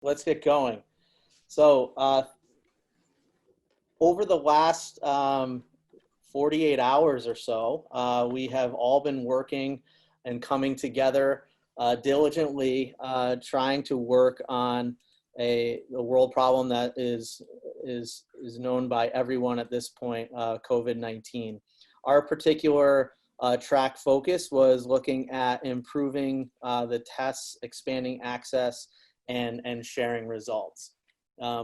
let's get going. So over the last 48 hours or so, we have all been working and coming together diligently, trying to work on a world problem that is known by everyone at this point, COVID-19. Our particular track focus was looking at improving the tests, expanding access, and sharing results.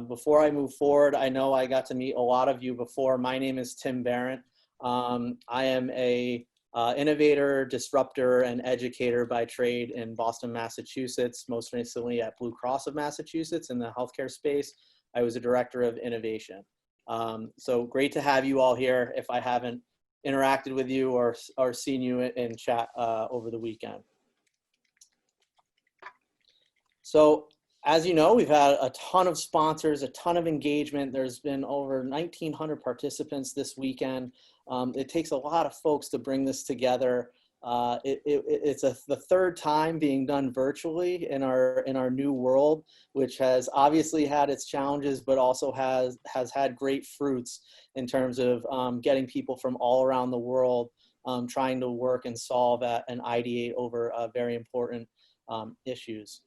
Before I move forward, I know I got to meet a lot of you before. My name is Tim Barrett. I am a innovator, disruptor, and educator by trade in Boston, Massachusetts, most recently at Blue Cross of Massachusetts in the healthcare space. I was a director of innovation. So great to have you all here if I haven't interacted with you or seen you in chat over the weekend. So as you know, we've had a ton of sponsors, a ton of engagement. There's been over 1,900 participants this weekend. It takes a lot of folks to bring this together. It's the third time being done virtually in our new world, which has obviously had its challenges, but also has had great fruits in terms of getting people from all around the world trying to work and solve and ideate over very important issues.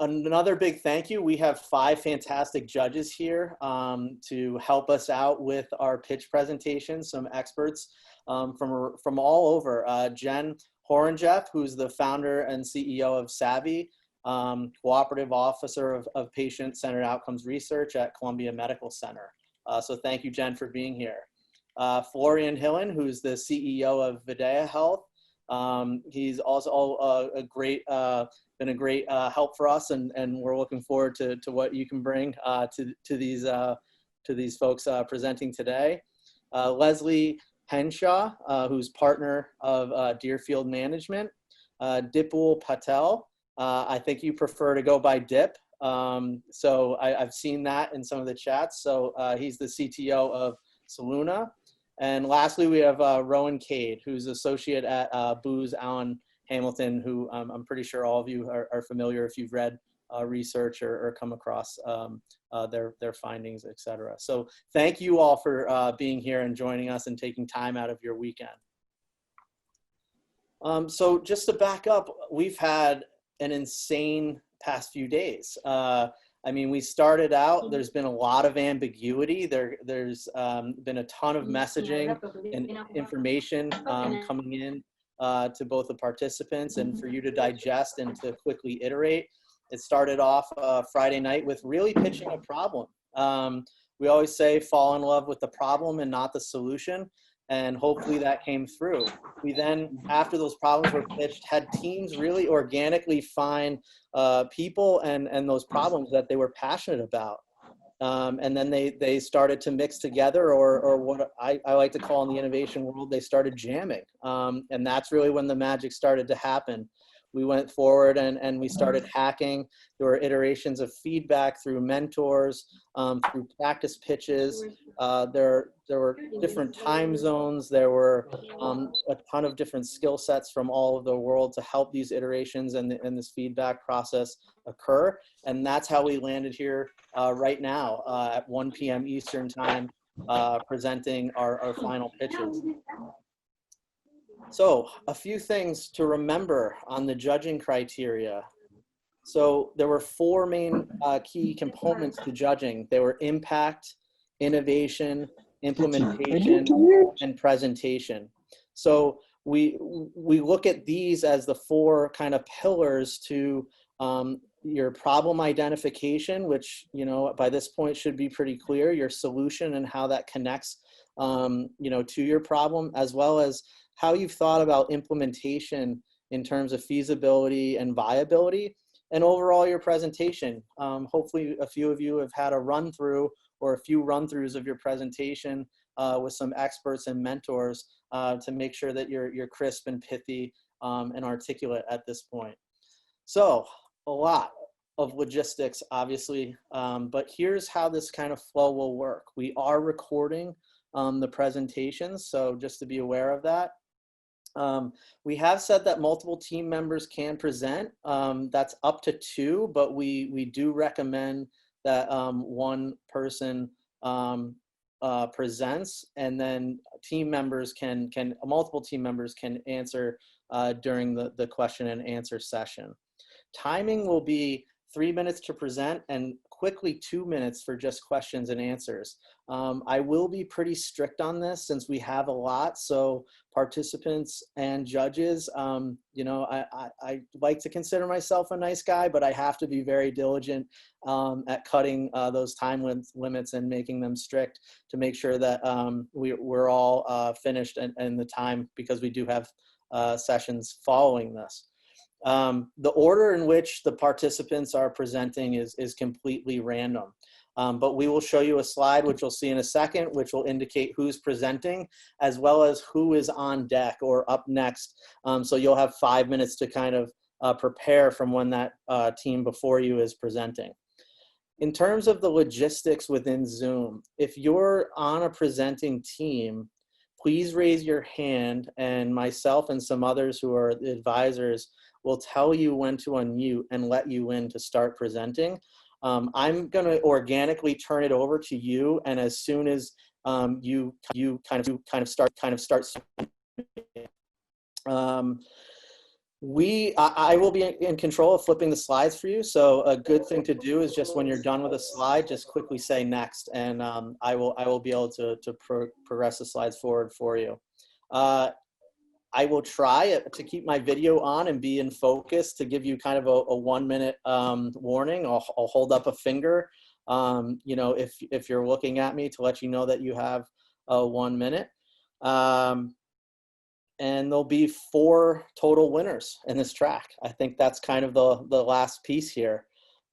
Another big thank you. We have 5 fantastic judges here to help us out with our pitch presentation, some experts from all over. Jen Horenjeff, who's the founder and CEO of Savvy, Cooperative Officer of Patient-Centered Outcomes Research at Columbia Medical Center. So thank you, Jen, for being here. Florian Hillen, who's the CEO of Videa Health. He's also been a great help for us, and we're looking forward to what you can bring to these folks presenting today. Leslie Henshaw, who's partner of Deerfield Management. Dipul Patel, I think you prefer to go by Dip. So I've seen that in some of the chats. So he's the CTO of Soluna. And lastly, we have Rowan Cade, who's associate at Booz Allen Hamilton, who I'm pretty sure all of you are familiar if you've read research or come across their findings, et cetera. So thank you all for being here and joining us and taking time out of your weekend. So just to back up, we've had an insane past few days. I mean, we started out, there's been a lot of ambiguity. There's been a ton of messaging and information coming in to both the participants and for you to digest and to quickly iterate. It started off Friday night with really pitching a problem. We always say fall in love with the problem and not the solution. And hopefully that came through. We then, after those problems were pitched, had teams really organically find people and those problems that they were passionate about. And then they started to mix together, or what I like to call in the innovation world, they started jamming. And that's really when the magic started to happen. We went forward and we started hacking. There were iterations of feedback through mentors, through practice pitches. There were different time zones. There were a ton of different skill sets from all over the world to help these iterations and this feedback process occur. And that's how we landed here right now at 1 p.m. Eastern time, presenting our final pitches. So a few things to remember on the judging criteria. So there were 4 main key components to judging. They were impact, innovation, implementation, and presentation. So we look at these as the 4 kind of pillars to your problem identification, which, you know, by this point should be pretty clear, your solution and how that connects, you know, to your problem, as well as how you've thought about implementation in terms of feasibility and viability, and overall your presentation. Hopefully a few of you have had a run through or a few run throughs of your presentation with some experts and mentors to make sure that you're crisp and pithy and articulate at this point. So a lot of logistics, obviously, but here's how this kind of flow will work. We are recording the presentations, so just to be aware of that. We have said that multiple team members can present. That's up to 2, but we do recommend that one person presents, and then multiple team members can answer during the question and answer session. Timing will be 3 minutes to present and quickly 2 minutes for just questions and answers. I will be pretty strict on this since we have a lot. So participants and judges, you know, I like to consider myself a nice guy, but I have to be very diligent at cutting those time limits and making them strict to make sure that we're all finished in the time, because we do have sessions following this. The order in which the participants are presenting is completely random. But we will show you a slide, which you'll see in a second, which will indicate who's presenting, as well as who is on deck or up next. So you'll have 5 minutes to kind of prepare from when that team before you is presenting. In terms of the logistics within Zoom, if you're on a presenting team, please raise your hand, and myself and some others who are the advisors will tell you when to unmute and let you in to start presenting. I'm going to organically turn it over to you, and as soon as you kind of start. I will be in control of flipping the slides for you. So a good thing to do is just when you're done with a slide, just quickly say next, and I will be able to progress the slides forward for you. I will try to keep my video on and be in focus to give you kind of a 1 minute warning. I'll hold up a finger, you know, if you're looking at me, to let you know that you have 1 minute. And there'll be 4 total winners in this track. I think that's kind of the last piece here.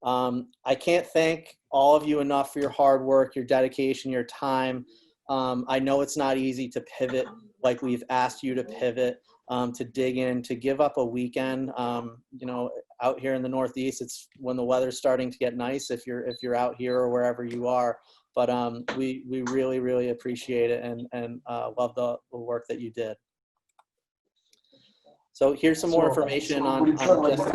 I can't thank all of you enough for your hard work, your dedication, your time. I know it's not easy to pivot like we've asked you to pivot, to dig in, to give up a weekend. You know, out here in the Northeast, it's when the weather's starting to get nice if you're out here or wherever you are. But we really, really appreciate it and love the work that you did. So here's some more information on just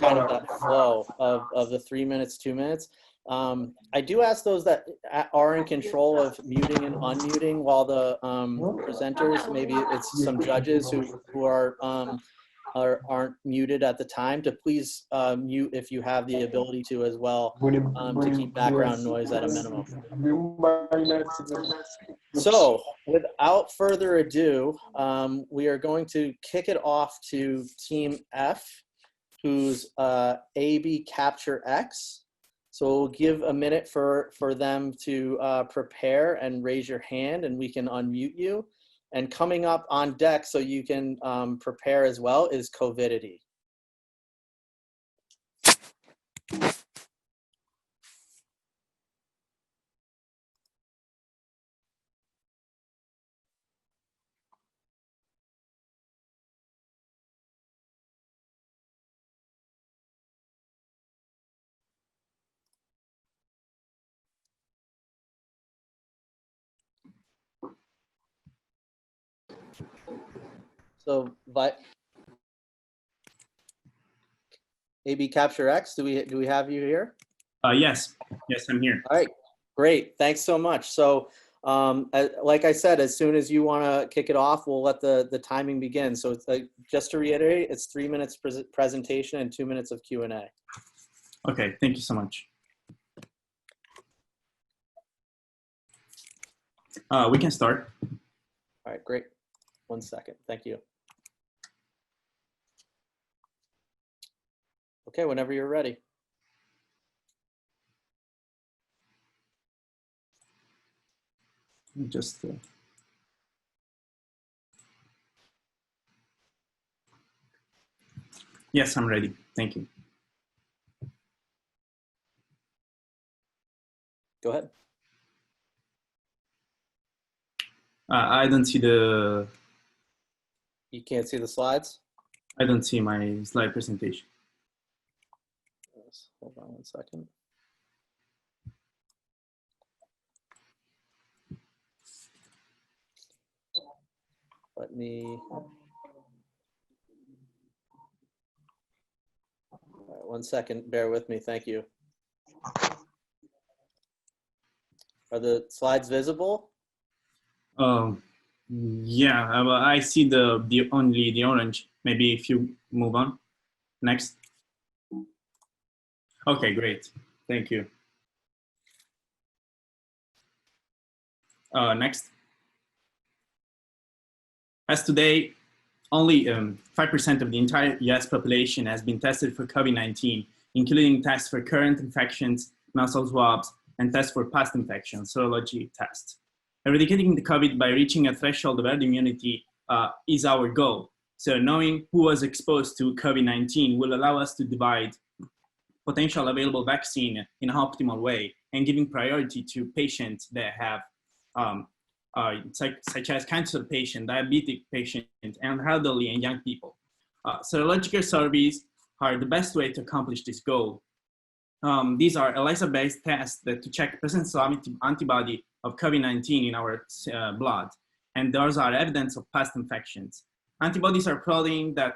kind of that flow of the 3 minutes, 2 minutes. I do ask those that are in control of muting and unmuting while the presenters, maybe it's some judges who aren't muted at the time, to please mute if you have the ability to as well, to keep background noise at a minimum. So without further ado, we are going to kick it off to Team F, who's AB Capture X. So we'll give a minute for them to prepare and raise your hand, and we can unmute you. And coming up on deck so you can prepare as well is Covidity. So AB Capture X, do we have you here? Yes, I'm here. All right, great. Thanks so much. So like I said, as soon as you want to kick it off, we'll let the timing begin. So it's just to reiterate, it's 3 minutes presentation and 2 minutes of Q&A. Okay, thank you so much. We can start. All right, great. 1 second. Thank you. Okay, whenever you're ready. Just yes, I'm ready. Thank you. Go ahead. I don't see the. You can't see the slides? I don't see my slide presentation. Yes, hold on 1 second. Let me All right, 1 second, bear with me, thank you. Are the slides visible? Yeah, well, I see only the orange. Maybe if you move on. Next. Okay, great. Thank you. Next. As today, only 5% of the entire US population has been tested for COVID-19, including tests for current infections, nasal swabs, and tests for past infections, serology tests. Eradicating the COVID by reaching a threshold of herd immunity is our goal. So knowing who was exposed to COVID-19 will allow us to divide potential available vaccine in an optimal way and giving priority to patients that have such as cancer patient, diabetic patient, and elderly and young people. Serological surveys are the best way to accomplish this goal. These are ELISA-based tests that to check presence of antibody of COVID-19 in our blood, and those are evidence of past infections. Antibodies are protein that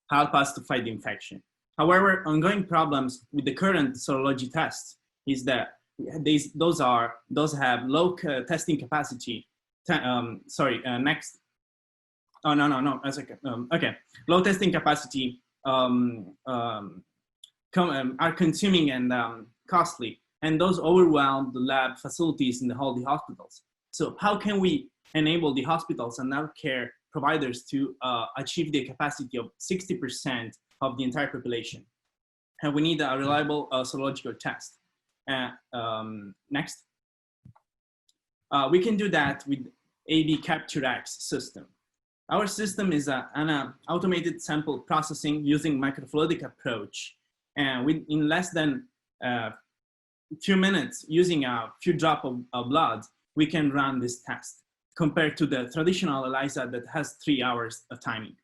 help us to fight the infection. However, ongoing problems with the current serology tests is that those have low testing capacity. Next. Oh, no, that's okay. Okay, low testing capacity are consuming and costly, and those overwhelm the lab facilities in all the hospitals. So how can we enable the hospitals and healthcare providers to achieve the capacity of 60% of the entire population? And we need a reliable serological test. Next. We can do that with AB Capture X system. Our system is an automated sample processing using microfluidic approach. And in less than a few minutes, using a few drops of blood, we can run this test compared to the traditional ELISA that has 3 hours of timing.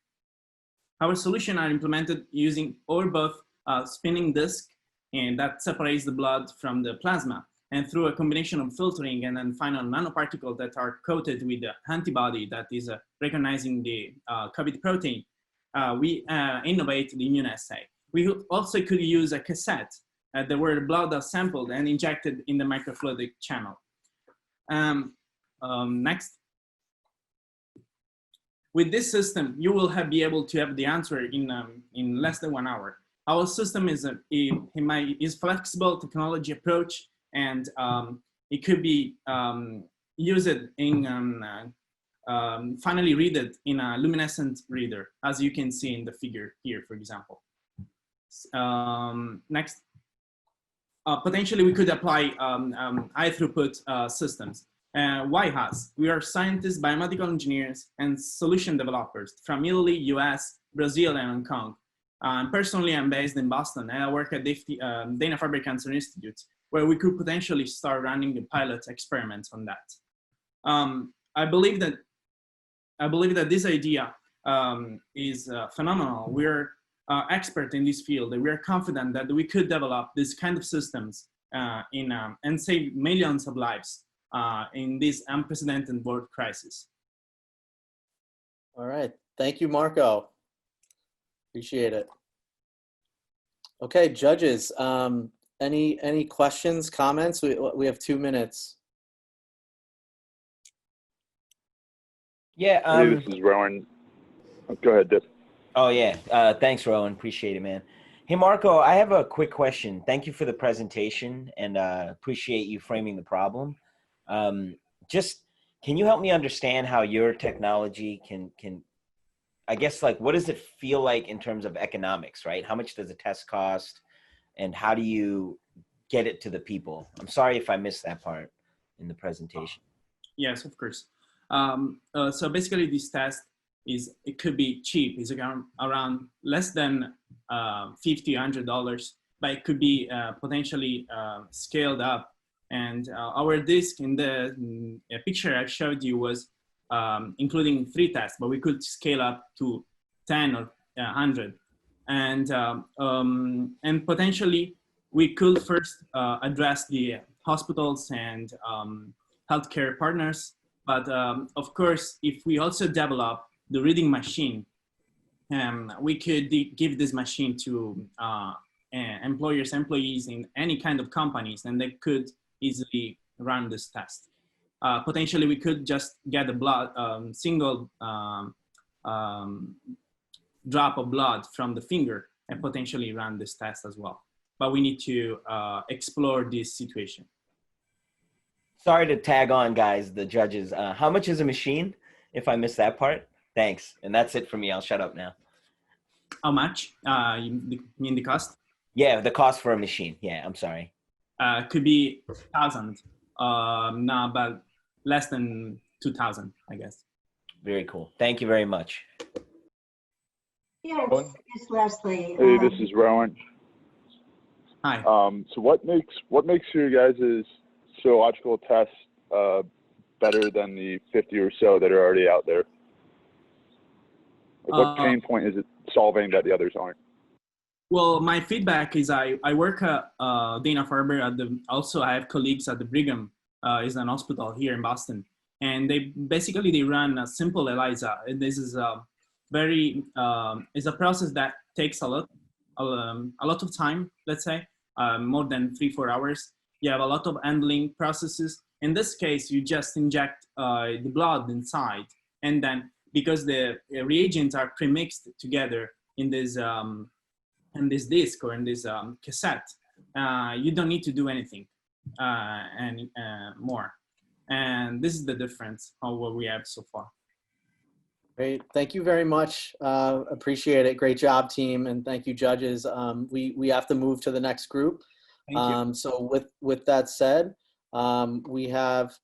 Our solution are implemented using or both spinning disc, and that separates the blood from the plasma, and through a combination of filtering and then final nanoparticles that are coated with the antibody that is recognizing the COVID protein, we innovate the immunoassay. We also could use a cassette where the blood is sampled and injected in the microfluidic channel. Next. With this system, you will be able to have the answer in less than 1 hour. Our system is flexible technology approach, and it could be used in finally read it in a luminescent reader, as you can see in the figure here, for example. Next. Potentially, we could apply high throughput systems. Why us? We are scientists, biomedical engineers, and solution developers from Italy, US, Brazil, and Hong Kong. Personally, I'm based in Boston, and I work at Dana-Farber Cancer Institute, where we could potentially start running the pilot experiments on that. I believe that this idea is phenomenal. We're expert in this field, and we're confident that we could develop this kind of systems and save millions of lives in this unprecedented world crisis. All right, thank you, Marco. Appreciate it. Okay, judges, any questions, comments? We have 2 minutes. Yeah. Hey, this is Rowan. Go ahead, Dip. Oh, yeah. Thanks, Rowan. Appreciate it, man. Hey, Marco, I have a quick question. Thank you for the presentation, and appreciate you framing the problem. Just, can you help me understand how your technology can I guess, like, what does it feel like in terms of economics, right? How much does a test cost, and how do you get it to the people? I'm sorry if I missed that part in the presentation. Yes, of course. So basically, this test it could be cheap. It's around less than $50, $100, but it could be potentially scaled up. And our disk in the picture I showed you was including 3 tests, but we could scale up to 10 or 100. And potentially we could first address the hospitals and healthcare partners. But of course, if we also develop the reading machine, we could give this machine to employers, employees in any kind of companies, then they could easily run this test. Potentially, we could just get a blood, single drop of blood from the finger and potentially run this test as well. But we need to explore this situation. Sorry to tag on, guys, the judges. How much is a machine, if I missed that part? Thanks. And that's it for me. I'll shut up now. How much? You mean the cost? Yeah, the cost for a machine. Yeah, I'm sorry. Could be 1,000. No, but less than 2,000, I guess. Very cool. Thank you very much. Yeah, it's Leslie. Hey, this is Rowan. Hi. So what makes your guys' serological tests better than the 50 or so that are already out there? Like what pain point is it solving that the others aren't? Well, my feedback is I work at Dana-Farber at also I have colleagues at the Brigham, is an hospital here in Boston. And they run a simple ELISA. This is a very, it's a process that takes a lot of time, let's say, more than 3-4 hours. You have a lot of handling processes. In this case, you just inject the blood inside. And then because the reagents are pre-mixed together in this disc or in this cassette, you don't need to do anything more. And this is the difference of what we have so far. Great. Thank you very much. Appreciate it. Great job, team. And thank you, judges. We have to move to the next group. Thank you. So with that said, we have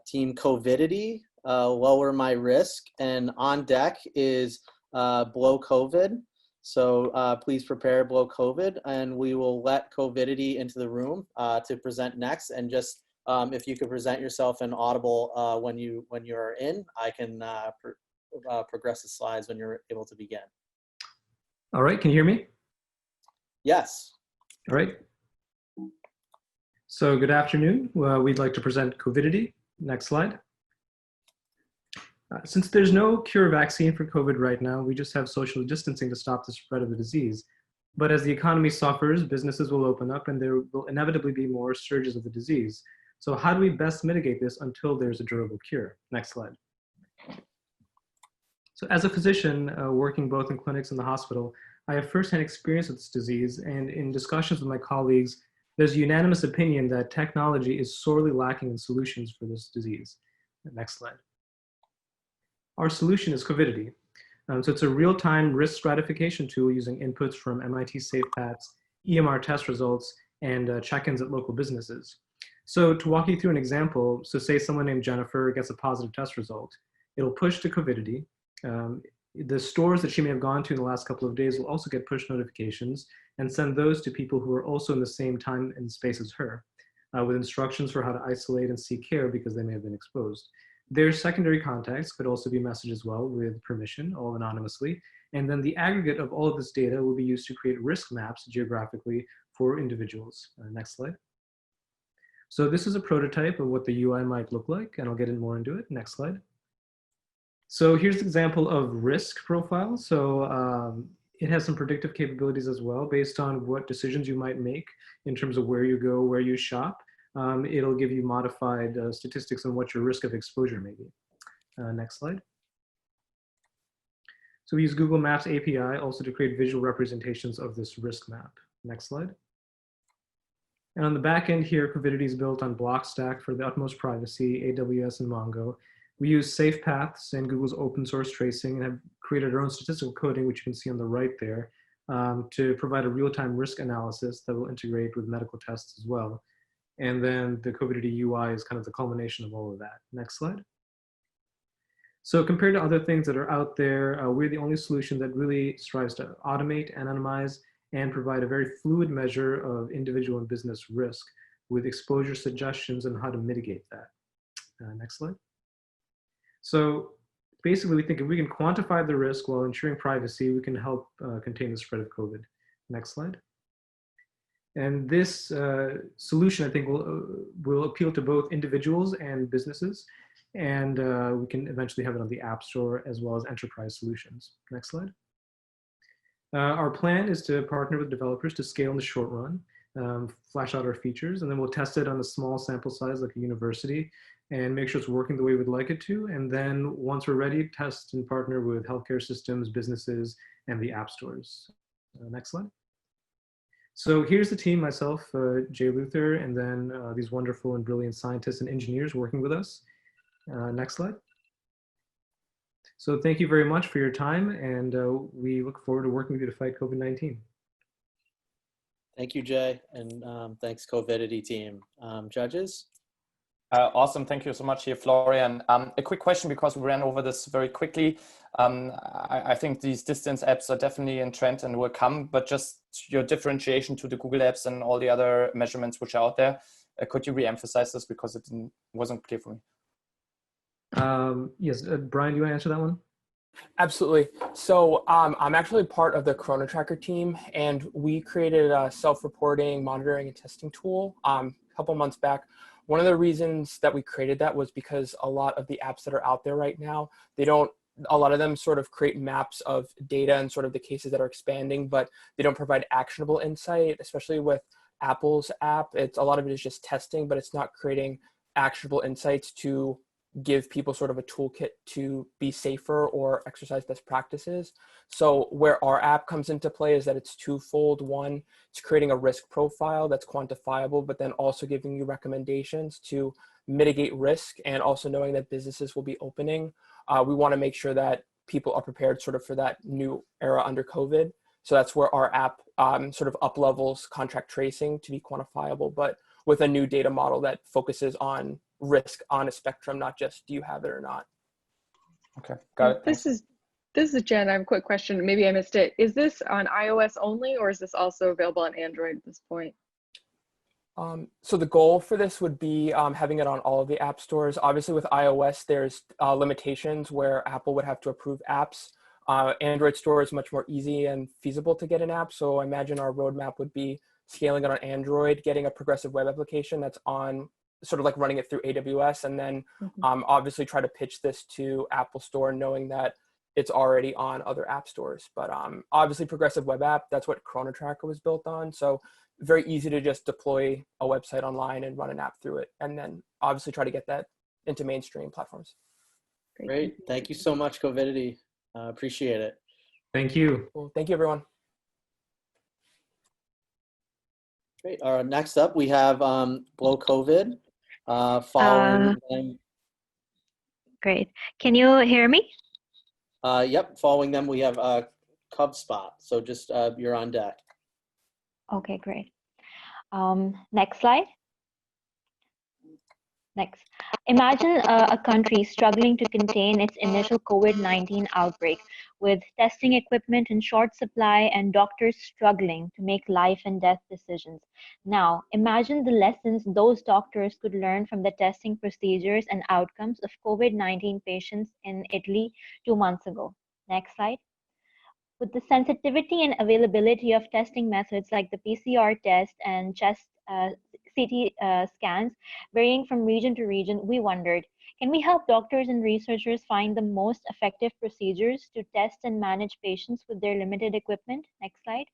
team Covidity, lower my risk, and on deck is blow COVID. So please prepare blow COVID, and we will let Covidity into the room to present next. And just if you could present yourself in Audible when you're in, I can progress the slides when you're able to begin. All right, can you hear me? Yes. All right. So good afternoon. We'd like to present Covidity. Next slide. Since there's no cure vaccine for COVID right now, we just have social distancing to stop the spread of the disease. But as the economy suffers, businesses will open up and there will inevitably be more surges of the disease. So how do we best mitigate this until there's a durable cure? Next slide. So as a physician working both in clinics and the hospital, I have firsthand experience with this disease, and in discussions with my colleagues, there's a unanimous opinion that technology is sorely lacking in solutions for this disease. Next slide. Our solution is Covidity. So it's a real-time risk stratification tool using inputs from MIT SafePath's EMR test results and check-ins at local businesses. So to walk you through an example, so say someone named Jennifer gets a positive test result. It'll push to Covidity. The stores that she may have gone to in the last couple of days will also get push notifications and send those to people who are also in the same time and space as her, with instructions for how to isolate and seek care because they may have been exposed. Their secondary contacts could also be messaged as well with permission, all anonymously. And then the aggregate of all of this data will be used to create risk maps geographically for individuals. Next slide. So this is a prototype of what the UI might look like, and I'll get more into it. Next slide. So here's an example of risk profile. So it has some predictive capabilities as well based on what decisions you might make in terms of where you go, where you shop. It'll give you modified statistics on what your risk of exposure may be. Next slide. So we use Google Maps API also to create visual representations of this risk map. Next slide. And on the back end here, Covidity is built on Blockstack for the utmost privacy, AWS and Mongo. We use SafePaths and Google's open source tracing and have created our own statistical coding, which you can see on the right there, to provide a real-time risk analysis that will integrate with medical tests as well. And then the Covidity UI is kind of the culmination of all of that. Next slide. So compared to other things that are out there, we're the only solution that really strives to automate, anonymize, and provide a very fluid measure of individual and business risk with exposure suggestions on how to mitigate that. Next slide. So basically, we think if we can quantify the risk while ensuring privacy, we can help contain the spread of COVID. Next slide. And this solution, I think, will appeal to both individuals and businesses. And we can eventually have it on the App Store as well as enterprise solutions. Next slide. Our plan is to partner with developers to scale in the short run, flash out our features, and then we'll test it on a small sample size like a university and make sure it's working the way we'd like it to. And then once we're ready, test and partner with healthcare systems, businesses, and the app stores. Next slide. So here's the team, myself, Jay Luther, and then these wonderful and brilliant scientists and engineers working with us. Next slide. So thank you very much for your time, and we look forward to working with you to fight COVID-19. Thank you, Jay, and thanks, Covidity team. Judges? Awesome. Thank you so much here, Florian. A quick question, because we ran over this very quickly. I think these distance apps are definitely in trend and will come, but just your differentiation to the Google apps and all the other measurements which are out there, could you re-emphasize this, because it wasn't clear for me? Yes, Brian, do you want to answer that one? Absolutely. So I'm actually part of the Corona Tracker team, and we created a self-reporting, monitoring, and testing tool a couple months back. One of the reasons that we created that was because a lot of the apps that are out there right now, a lot of them sort of create maps of data and sort of the cases that are expanding, but they don't provide actionable insight, especially with Apple's app. A lot of it is just testing, but it's not creating actionable insights to give people sort of a toolkit to be safer or exercise best practices. So where our app comes into play is that it's twofold. One, it's creating a risk profile that's quantifiable, but then also giving you recommendations to mitigate risk, and also knowing that businesses will be opening. We want to make sure that people are prepared sort of for that new era under COVID. So that's where our app sort of up levels contract tracing to be quantifiable, but with a new data model that focuses on risk on a spectrum, not just do you have it or not. Okay, got it. Thanks. This is Jen. I have a quick question. Maybe I missed it. Is this on iOS only, or is this also available on Android at this point? So the goal for this would be having it on all of the app stores. Obviously with iOS, there's limitations where Apple would have to approve apps. Android store is much more easy and feasible to get an app. So I imagine our roadmap would be scaling it on Android, getting a progressive web application that's on sort of like running it through AWS, and then obviously try to pitch this to Apple Store, knowing that it's already on other app stores. But obviously progressive web app, that's what Corona Tracker was built on. So very easy to just deploy a website online and run an app through it, and then obviously try to get that into mainstream platforms. Great. Thank you so much, Covidity. Appreciate it. Thank you. Well, thank you, everyone. Great. Next up, we have Blow COVID. Following them. Great. Can you hear me? Yep. Following them, we have CubSpot. So just you're on deck. Okay, great. Next slide. Next. Imagine a country struggling to contain its initial COVID-19 outbreak, with testing equipment in short supply and doctors struggling to make life and death decisions. Now, imagine the lessons those doctors could learn from the testing procedures and outcomes of COVID-19 patients in Italy 2 months ago. Next slide. With the sensitivity and availability of testing methods like the PCR test and chest CT scans varying from region to region, we wondered, can we help doctors and researchers find the most effective procedures to test and manage patients with their limited equipment? Next slide.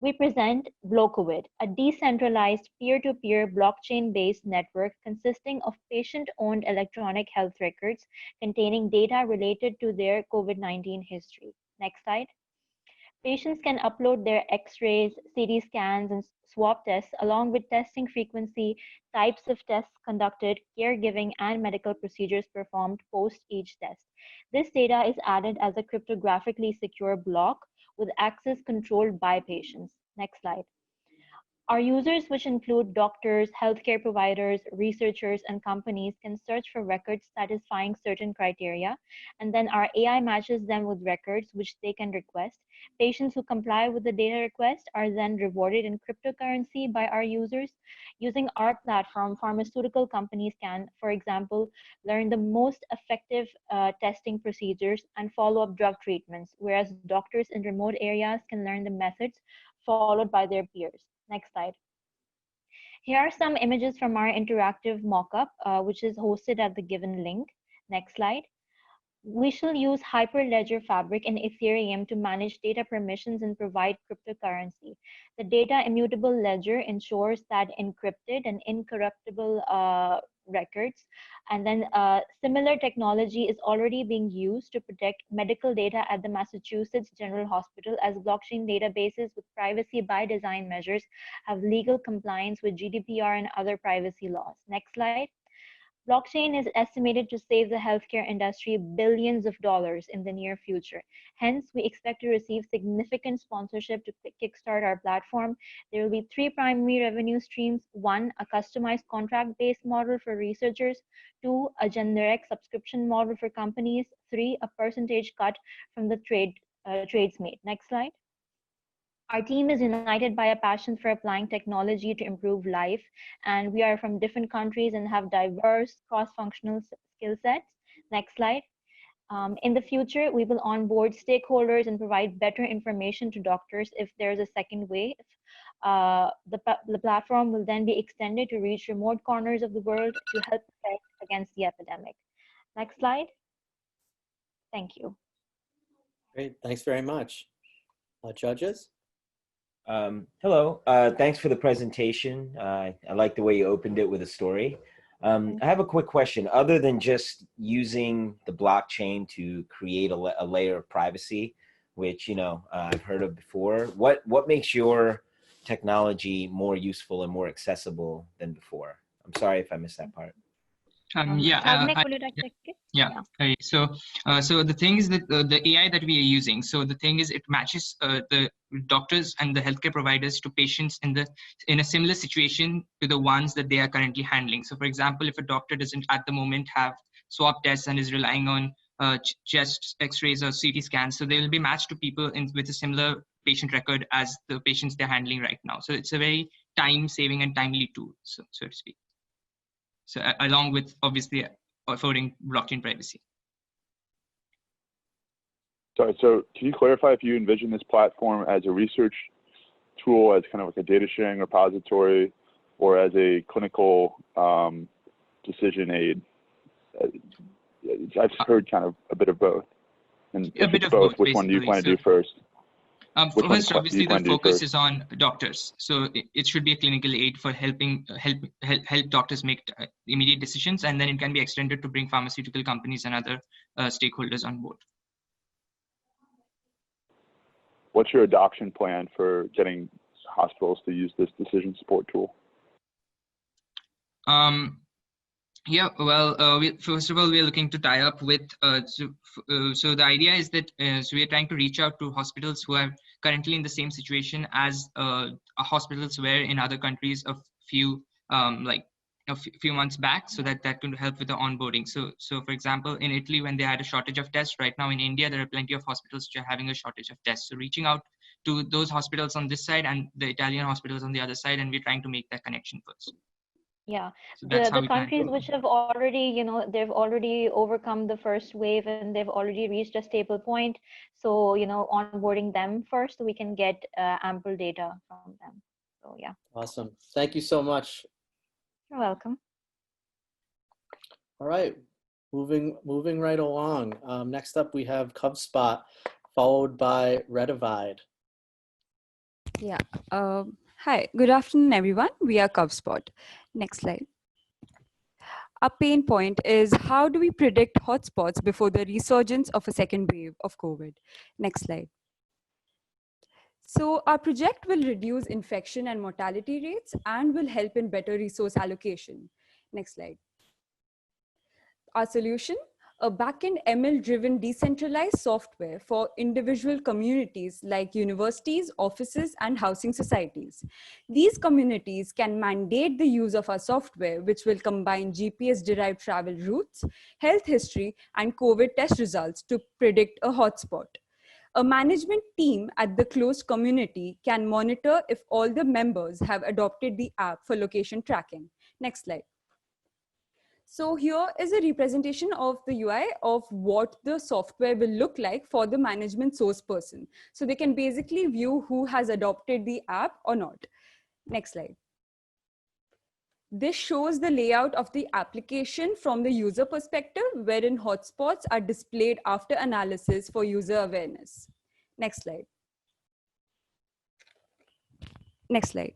We present BlowCovid, a decentralized peer-to-peer blockchain-based network consisting of patient-owned electronic health records containing data related to their COVID-19 history. Next slide. Patients can upload their X-rays, CT scans, and swab tests, along with testing frequency, types of tests conducted, caregiving, and medical procedures performed post each test. This data is added as a cryptographically secure block with access controlled by patients. Next slide. Our users, which include doctors, healthcare providers, researchers, and companies, can search for records satisfying certain criteria, and then our AI matches them with records which they can request. Patients who comply with the data request are then rewarded in cryptocurrency by our users. Using our platform, pharmaceutical companies can, for example, learn the most effective testing procedures and follow-up drug treatments, whereas doctors in remote areas can learn the methods followed by their peers. Next slide. Here are some images from our interactive mockup, which is hosted at the given link. Next slide. We shall use Hyperledger Fabric and Ethereum to manage data permissions and provide cryptocurrency. The data immutable ledger ensures that encrypted and incorruptible records. And then similar technology is already being used to protect medical data at the Massachusetts General Hospital, as blockchain databases with privacy by design measures have legal compliance with GDPR and other privacy laws. Next slide. Blockchain is estimated to save the healthcare industry billions of dollars in the near future. Hence, we expect to receive significant sponsorship to kickstart our platform. There will be 3 primary revenue streams. 1, a customized contract-based model for researchers. 2, a generic subscription model for companies. 3, a percentage cut from the trades made. Next slide. Our team is united by a passion for applying technology to improve life, and we are from different countries and have diverse cross-functional skill sets. Next slide. In the future, we will onboard stakeholders and provide better information to doctors if there's a second wave. The platform will then be extended to reach remote corners of the world to help protect against the epidemic. Next slide. Thank you. Great, thanks very much. Judges? Hello, thanks for the presentation. I like the way you opened it with a story. I have a quick question. Other than just using the blockchain to create a layer of privacy, which, you know, I've heard of before, what makes your technology more useful and more accessible than before? I'm sorry if I missed that part. So the thing is that the AI that we are using, so the thing is it matches the doctors and the healthcare providers to patients in a similar situation to the ones that they are currently handling. So for example, if a doctor doesn't at the moment have swab tests and is relying on chest x-rays or CT scans, so they will be matched to people with a similar patient record as the patients they're handling right now. So it's a very time saving and timely tool, so to speak. So along with obviously affording blockchain privacy. Sorry, so can you clarify if you envision this platform as a research tool, as kind of like a data sharing repository, or as a clinical decision aid? I've heard kind of a bit of both. And a bit of both, which one do you plan to do first? First, obviously, the focus is on doctors. So it should be a clinical aid for help doctors make immediate decisions, and then it can be extended to bring pharmaceutical companies and other stakeholders on board. What's your adoption plan for getting hospitals to use this decision support tool? First of all, we're looking to tie up with, so the idea is that so we're trying to reach out to hospitals who are currently in the same situation as hospitals were in other countries a few months back, so that can help with the onboarding. So for example, in Italy, when they had a shortage of tests, right now in India, there are plenty of hospitals which are having a shortage of tests. So reaching out to those hospitals on this side and the Italian hospitals on the other side, and we're trying to make that connection first. Yeah, so the countries which have already, they've already overcome the first wave and they've already reached a stable point. So, onboarding them first so we can get ample data from them. So, yeah. Awesome. Thank you so much. You're welcome. All right, moving right along. Next up, we have CubSpot, followed by Redivide. Yeah. Hi, good afternoon, everyone. We are CubSpot. Next slide. Our pain point is how do we predict hotspots before the resurgence of a second wave of COVID? Next slide. So our project will reduce infection and mortality rates and will help in better resource allocation. Next slide. Our solution, a backend ML-driven decentralized software for individual communities like universities, offices, and housing societies. These communities can mandate the use of our software, which will combine GPS-derived travel routes, health history, and COVID test results to predict a hotspot. A management team at the closed community can monitor if all the members have adopted the app for location tracking. Next slide. So here is a representation of the UI of what the software will look like for the management source person. So they can basically view who has adopted the app or not. Next slide. This shows the layout of the application from the user perspective, wherein hotspots are displayed after analysis for user awareness. Next slide. Next slide.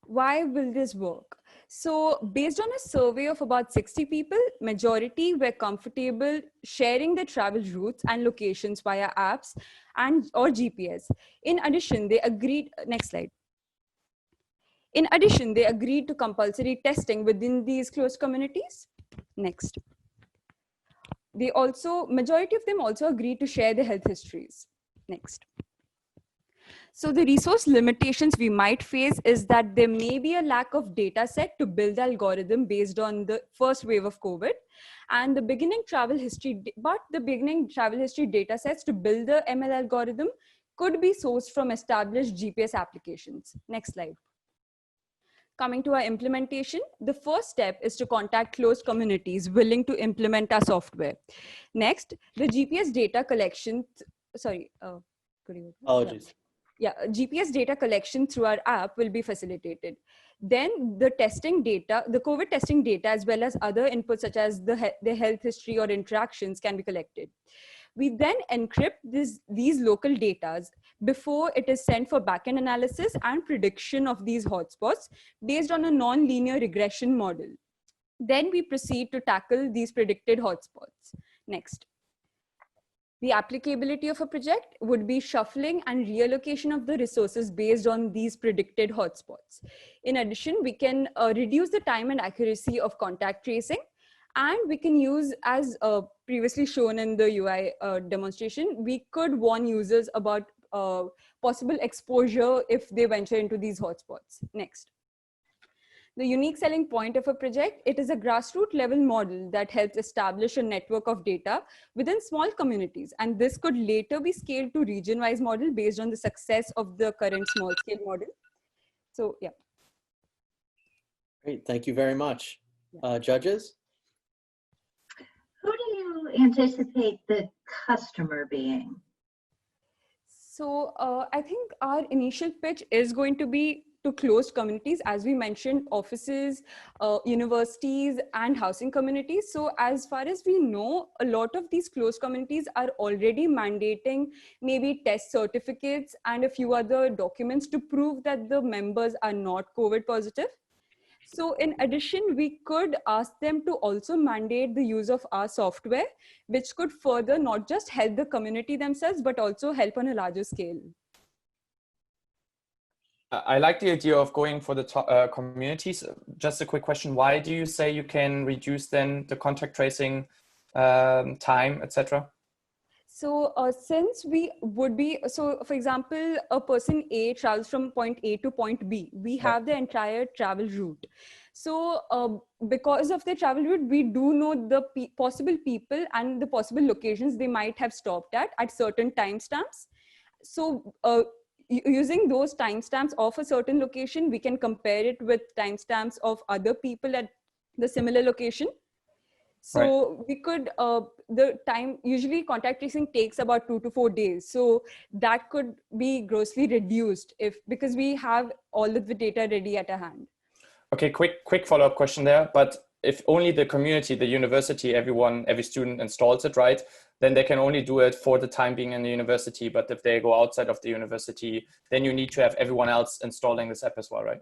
Why will this work? So based on a survey of about 60 people, majority were comfortable sharing their travel routes and locations via apps and or GPS. In addition, they agreed, next slide. In addition, they agreed to compulsory testing within these closed communities. Next. They also, majority of them also agreed to share their health histories. Next. So the resource limitations we might face is that there may be a lack of data set to build the algorithm based on the first wave of COVID and the beginning travel history, but the beginning travel history data sets to build the ML algorithm could be sourced from established GPS applications. Next slide. Coming to our implementation, the first step is to contact closed communities willing to implement our software. Next, the GPS data collection, Apologies. Yeah, GPS data collection through our app will be facilitated. Then the testing data, the COVID testing data, as well as other inputs such as the health history or interactions can be collected. We then encrypt these local data before it is sent for backend analysis and prediction of these hotspots based on a non-linear regression model. Then we proceed to tackle these predicted hotspots. Next. The applicability of a project would be shuffling and reallocation of the resources based on these predicted hotspots. In addition, we can reduce the time and accuracy of contact tracing, and we can use, as previously shown in the UI demonstration, we could warn users about possible exposure if they venture into these hotspots. Next. The unique selling point of a project, it is a grassroots level model that helps establish a network of data within small communities. And this could later be scaled to region-wise model based on the success of the current small scale model. So, yeah. Great, thank you very much. Judges? Who do you anticipate the customer being? So I think our initial pitch is going to be to closed communities, as we mentioned, offices, universities, and housing communities. So as far as we know, a lot of these closed communities are already mandating maybe test certificates and a few other documents to prove that the members are not COVID positive. So in addition, we could ask them to also mandate the use of our software, which could further not just help the community themselves, but also help on a larger scale. I like the idea of going for the communities. Just a quick question. Why do you say you can reduce then the contact tracing time, etc.? So since we would be, so for example, a person A travels from point A to point B, we have the entire travel route. So because of the travel route, we do know the possible people and the possible locations they might have stopped at certain timestamps. So using those timestamps of a certain location, we can compare it with timestamps of other people at the similar location. So we could, the time, usually contact tracing takes about 2 to 4 days. So that could be grossly reduced because we have all of the data ready at our hand. Okay, quick follow-up question there. But if only the community, the university, every student installs it, right? Then they can only do it for the time being in the university. But if they go outside of the university, then you need to have everyone else installing this app as well, right?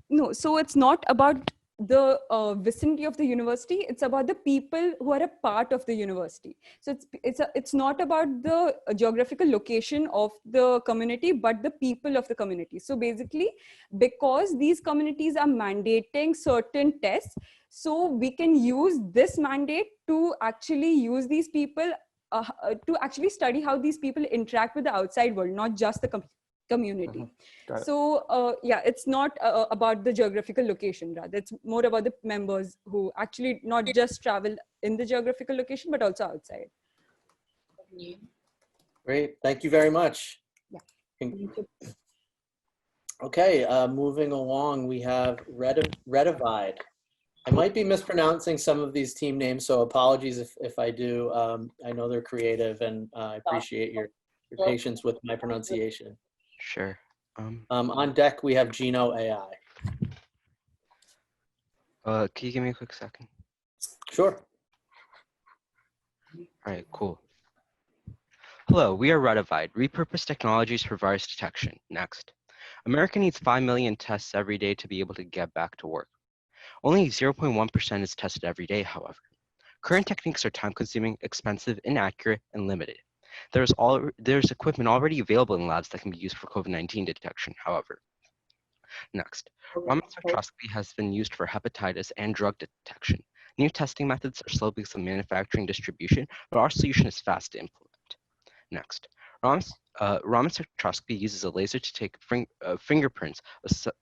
No, so it's not about the vicinity of the university. It's about the people who are a part of the university. So it's not about the geographical location of the community, but the people of the community. So basically, because these communities are mandating certain tests, so we can use this mandate to actually use these people to actually study how these people interact with the outside world, not just the community. So yeah, it's not about the geographical location, rather it's more about the members who actually not just travel in the geographical location, but also outside. Great, thank you very much. Yeah. Okay, moving along, we have Redivide. I might be mispronouncing some of these team names, so apologies if I do. I know they're creative, and I appreciate your patience with my pronunciation. Sure. On deck, we have Geno AI. Can you give me a quick second? Sure. All right, cool. Hello, we are Derive, repurposed technologies for virus detection. Next. America needs 5 million tests every day to be able to get back to work. Only 0.1% is tested every day, however. Current techniques are time-consuming, expensive, inaccurate, and limited. There's equipment already available in labs that can be used for COVID-19 detection, however. Next, Raman spectroscopy has been used for hepatitis and drug detection. New testing methods are slow because of manufacturing distribution, but our solution is fast to implement. Next, Raman spectroscopy uses a laser to take fingerprints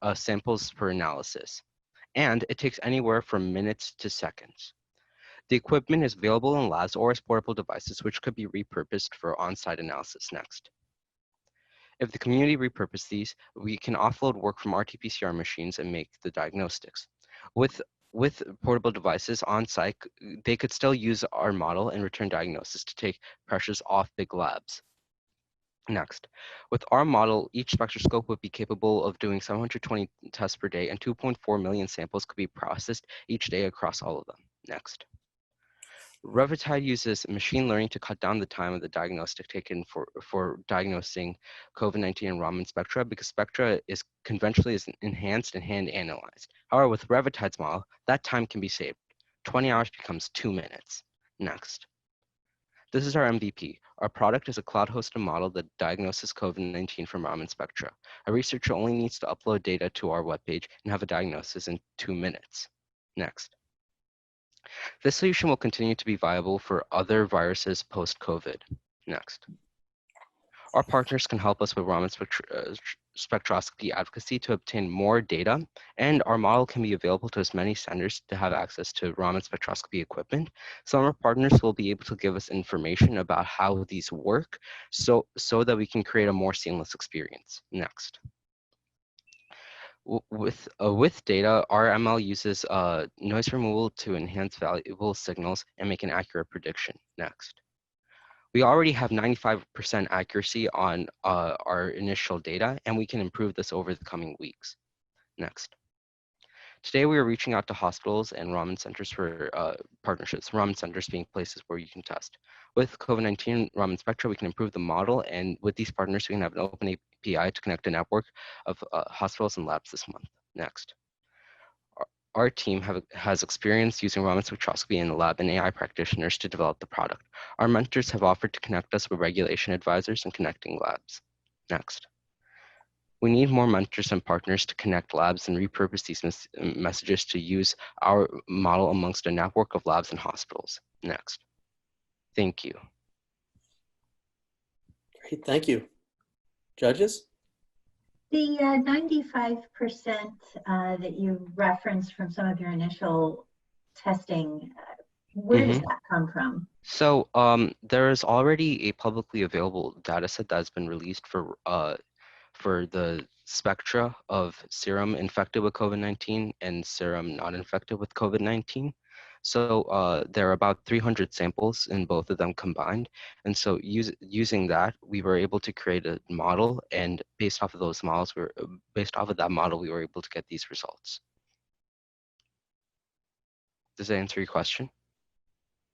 of samples for analysis, and it takes anywhere from minutes to seconds. The equipment is available in labs or as portable devices, which could be repurposed for on-site analysis. Next. If the community repurposes these, we can offload work from RT-PCR machines and make the diagnostics. With portable devices on site, they could still use our model and return diagnosis to take pressures off big labs. Next, with our model, each spectroscope would be capable of doing 720 tests per day and 2.4 million samples could be processed each day across all of them. Next. Revitide uses machine learning to cut down the time of the diagnostic taken for diagnosing COVID-19 and Raman spectra because spectra is conventionally enhanced and hand analyzed. However, with Revitide's model, that time can be saved. 20 hours becomes 2 minutes. Next. This is our MVP. Our product is a cloud-hosted model that diagnoses COVID-19 from Raman spectra. A researcher only needs to upload data to our webpage and have a diagnosis in 2 minutes. Next. This solution will continue to be viable for other viruses post-COVID. Next. Our partners can help us with Raman spectroscopy advocacy to obtain more data, and our model can be available to as many centers to have access to Raman spectroscopy equipment. Some of our partners will be able to give us information about how these work so that we can create a more seamless experience. Next. With data, our ML uses noise removal to enhance valuable signals and make an accurate prediction. Next. We already have 95% accuracy on our initial data, and we can improve this over the coming weeks. Next. Today, we are reaching out to hospitals and Raman centers for partnerships, Raman centers being places where you can test. With COVID-19 Raman spectra, we can improve the model, and with these partners, we can have an open API to connect a network of hospitals and labs this month. Next. Our team has experience using Raman spectroscopy in the lab and AI practitioners to develop the product. Our mentors have offered to connect us with regulation advisors and connecting labs. Next. We need more mentors and partners to connect labs and repurpose these messages to use our model amongst a network of labs and hospitals. Next. Thank you. Great, thank you. Judges? The 95% that you referenced from some of your initial testing, where does that come from? So there is already a publicly available data set that has been released for the spectra of serum infected with COVID-19 and serum not infected with COVID-19. So there are about 300 samples in both of them combined. And so using that, we were able to create a model, and based off of those models, we were able to get these results. Does that answer your question?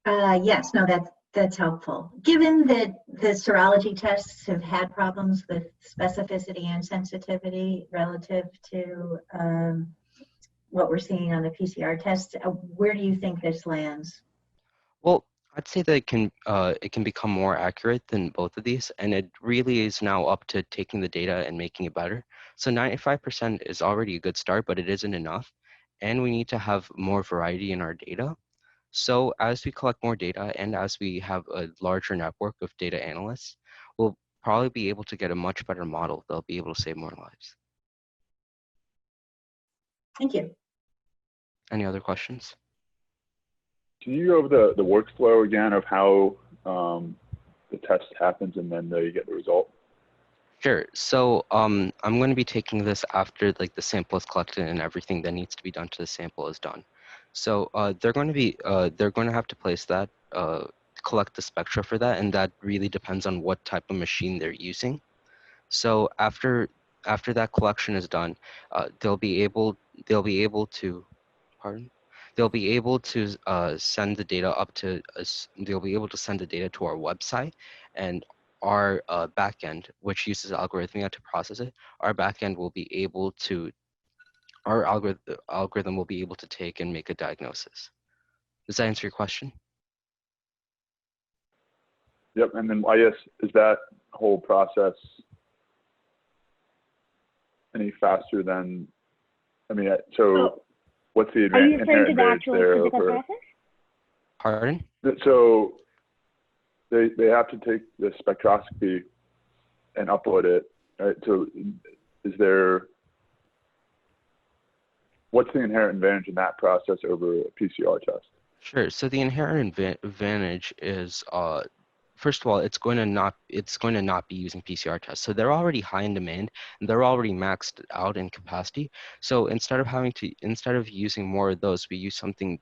Yes, no, that's helpful. Given that the serology tests have had problems with specificity and sensitivity relative to what we're seeing on the PCR tests, where do you think this lands? Well, I'd say that it can become more accurate than both of these, and it really is now up to taking the data and making it better. So 95% is already a good start, but it isn't enough, and we need to have more variety in our data. So as we collect more data and as we have a larger network of data analysts, we'll probably be able to get a much better model. They'll be able to save more lives. Thank you. Any other questions? Can you go over the workflow again of how the test happens and then you get the result? Sure. So I'm going to be taking this after the sample is collected and everything that needs to be done to the sample is done. So they're going to have to place that, collect the spectra for that, and that really depends on what type of machine they're using. So after that collection is done, they'll be able to, pardon? they'll be able to send the data up to us. They'll be able to send the data to our website, and our backend, which uses Algorithmia to process it, our backend will be able to, our algorithm will be able to take and make a diagnosis. Does that answer your question? Yep, and then I guess, is that whole process any faster than, I mean, so what's the Are you referring inherent to the advantage actual there physical over? process? Pardon? So they have to take the spectroscopy and upload it, right? So is there, what's the inherent advantage in that process over a PCR test? Sure. So the inherent advantage is, first of all, it's going to not be using PCR tests. So they're already high in demand and they're already maxed out in capacity. So instead of using more of those, we use something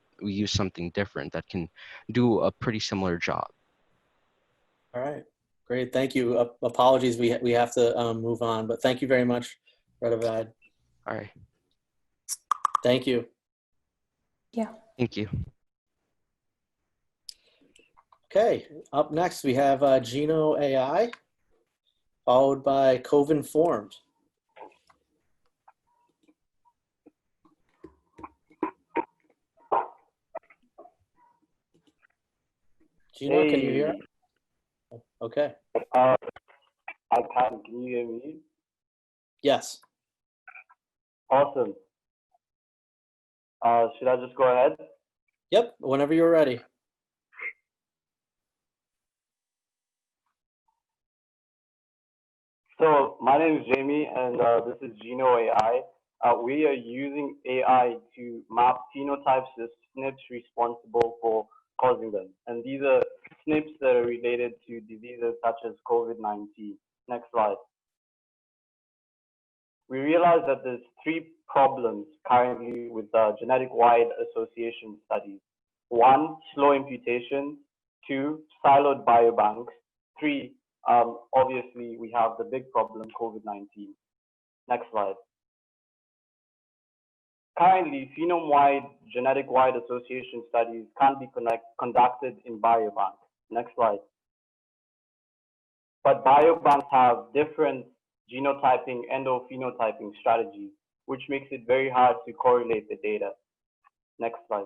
different that can do a pretty similar job. All right, great, thank you. Apologies, we have to move on, but thank you very much, Resurgence. All right. Thank you. Yeah. Thank you. Okay, up next we have Geno AI, followed by Covinformed. Geno, can you hear? Okay. I can. Can you hear me? Yes. Awesome. Should I just go ahead? Yep, whenever you're ready. So my name is Jamie, and this is Geno AI. We are using AI to map phenotypes of SNPs responsible for causing them. And these are SNPs that are related to diseases such as COVID-19. Next slide. We realize that there's 3 problems currently with genetic-wide association studies. 1, slow imputation. 2, siloed biobanks. 3, obviously, we have the big problem, COVID-19. Next slide. Currently, phenome-wide, genetic-wide association studies can't be conducted in biobanks. Next slide. But biobanks have different genotyping and or phenotyping strategies, which makes it very hard to correlate the data. Next slide.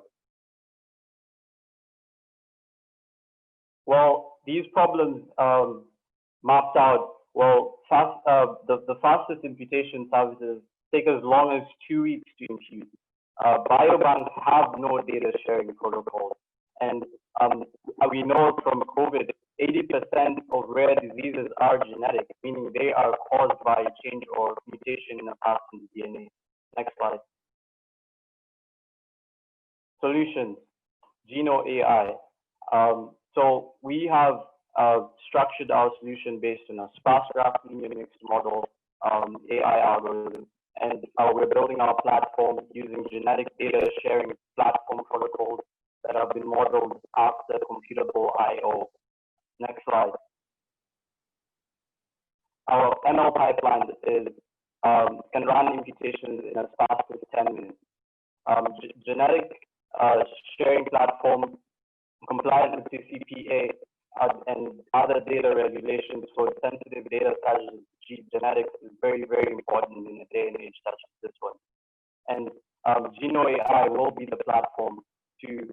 Well, these problems mapped out, well, the fastest imputation services take as long as 2 weeks to impute. Biobanks have no data sharing protocols. And we know from COVID, 80% of rare diseases are genetic, meaning they are caused by change or mutation in a person's DNA. Next slide. Solutions, Geno AI. So we have structured our solution based on a sparse graph linear mixed model AI algorithm. And we're building our platform using genetic data sharing platform protocols that have been modeled after computable I/O. Next slide. Our ML pipeline can run imputations in as fast as 10 minutes. Genetic sharing platform complies with CCPA and other data regulations for sensitive data such as genetics is very, very important in a day and age such as this one. And Geno AI will be the platform to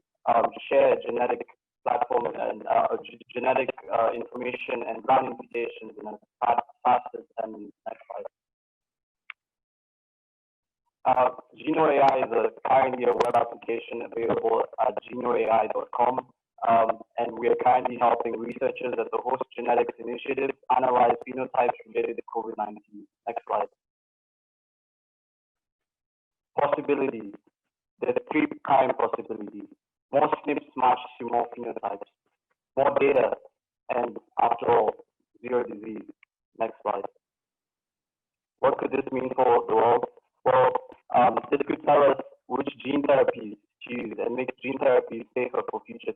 share genetic platform and genetic information and run imputations in as fast as 10 minutes. Next slide. Geno AI is currently a web application available at genoai.com. And we are currently helping researchers at the Host Genetics Initiative analyze phenotypes related to COVID-19. Next slide. Possibilities. There's 3 current possibilities. More SNPs match to more phenotypes. More data, and after all, 0 disease. Next slide. What could this mean for the world? Well, this could tell us which gene therapies to use and make gene therapies safer for future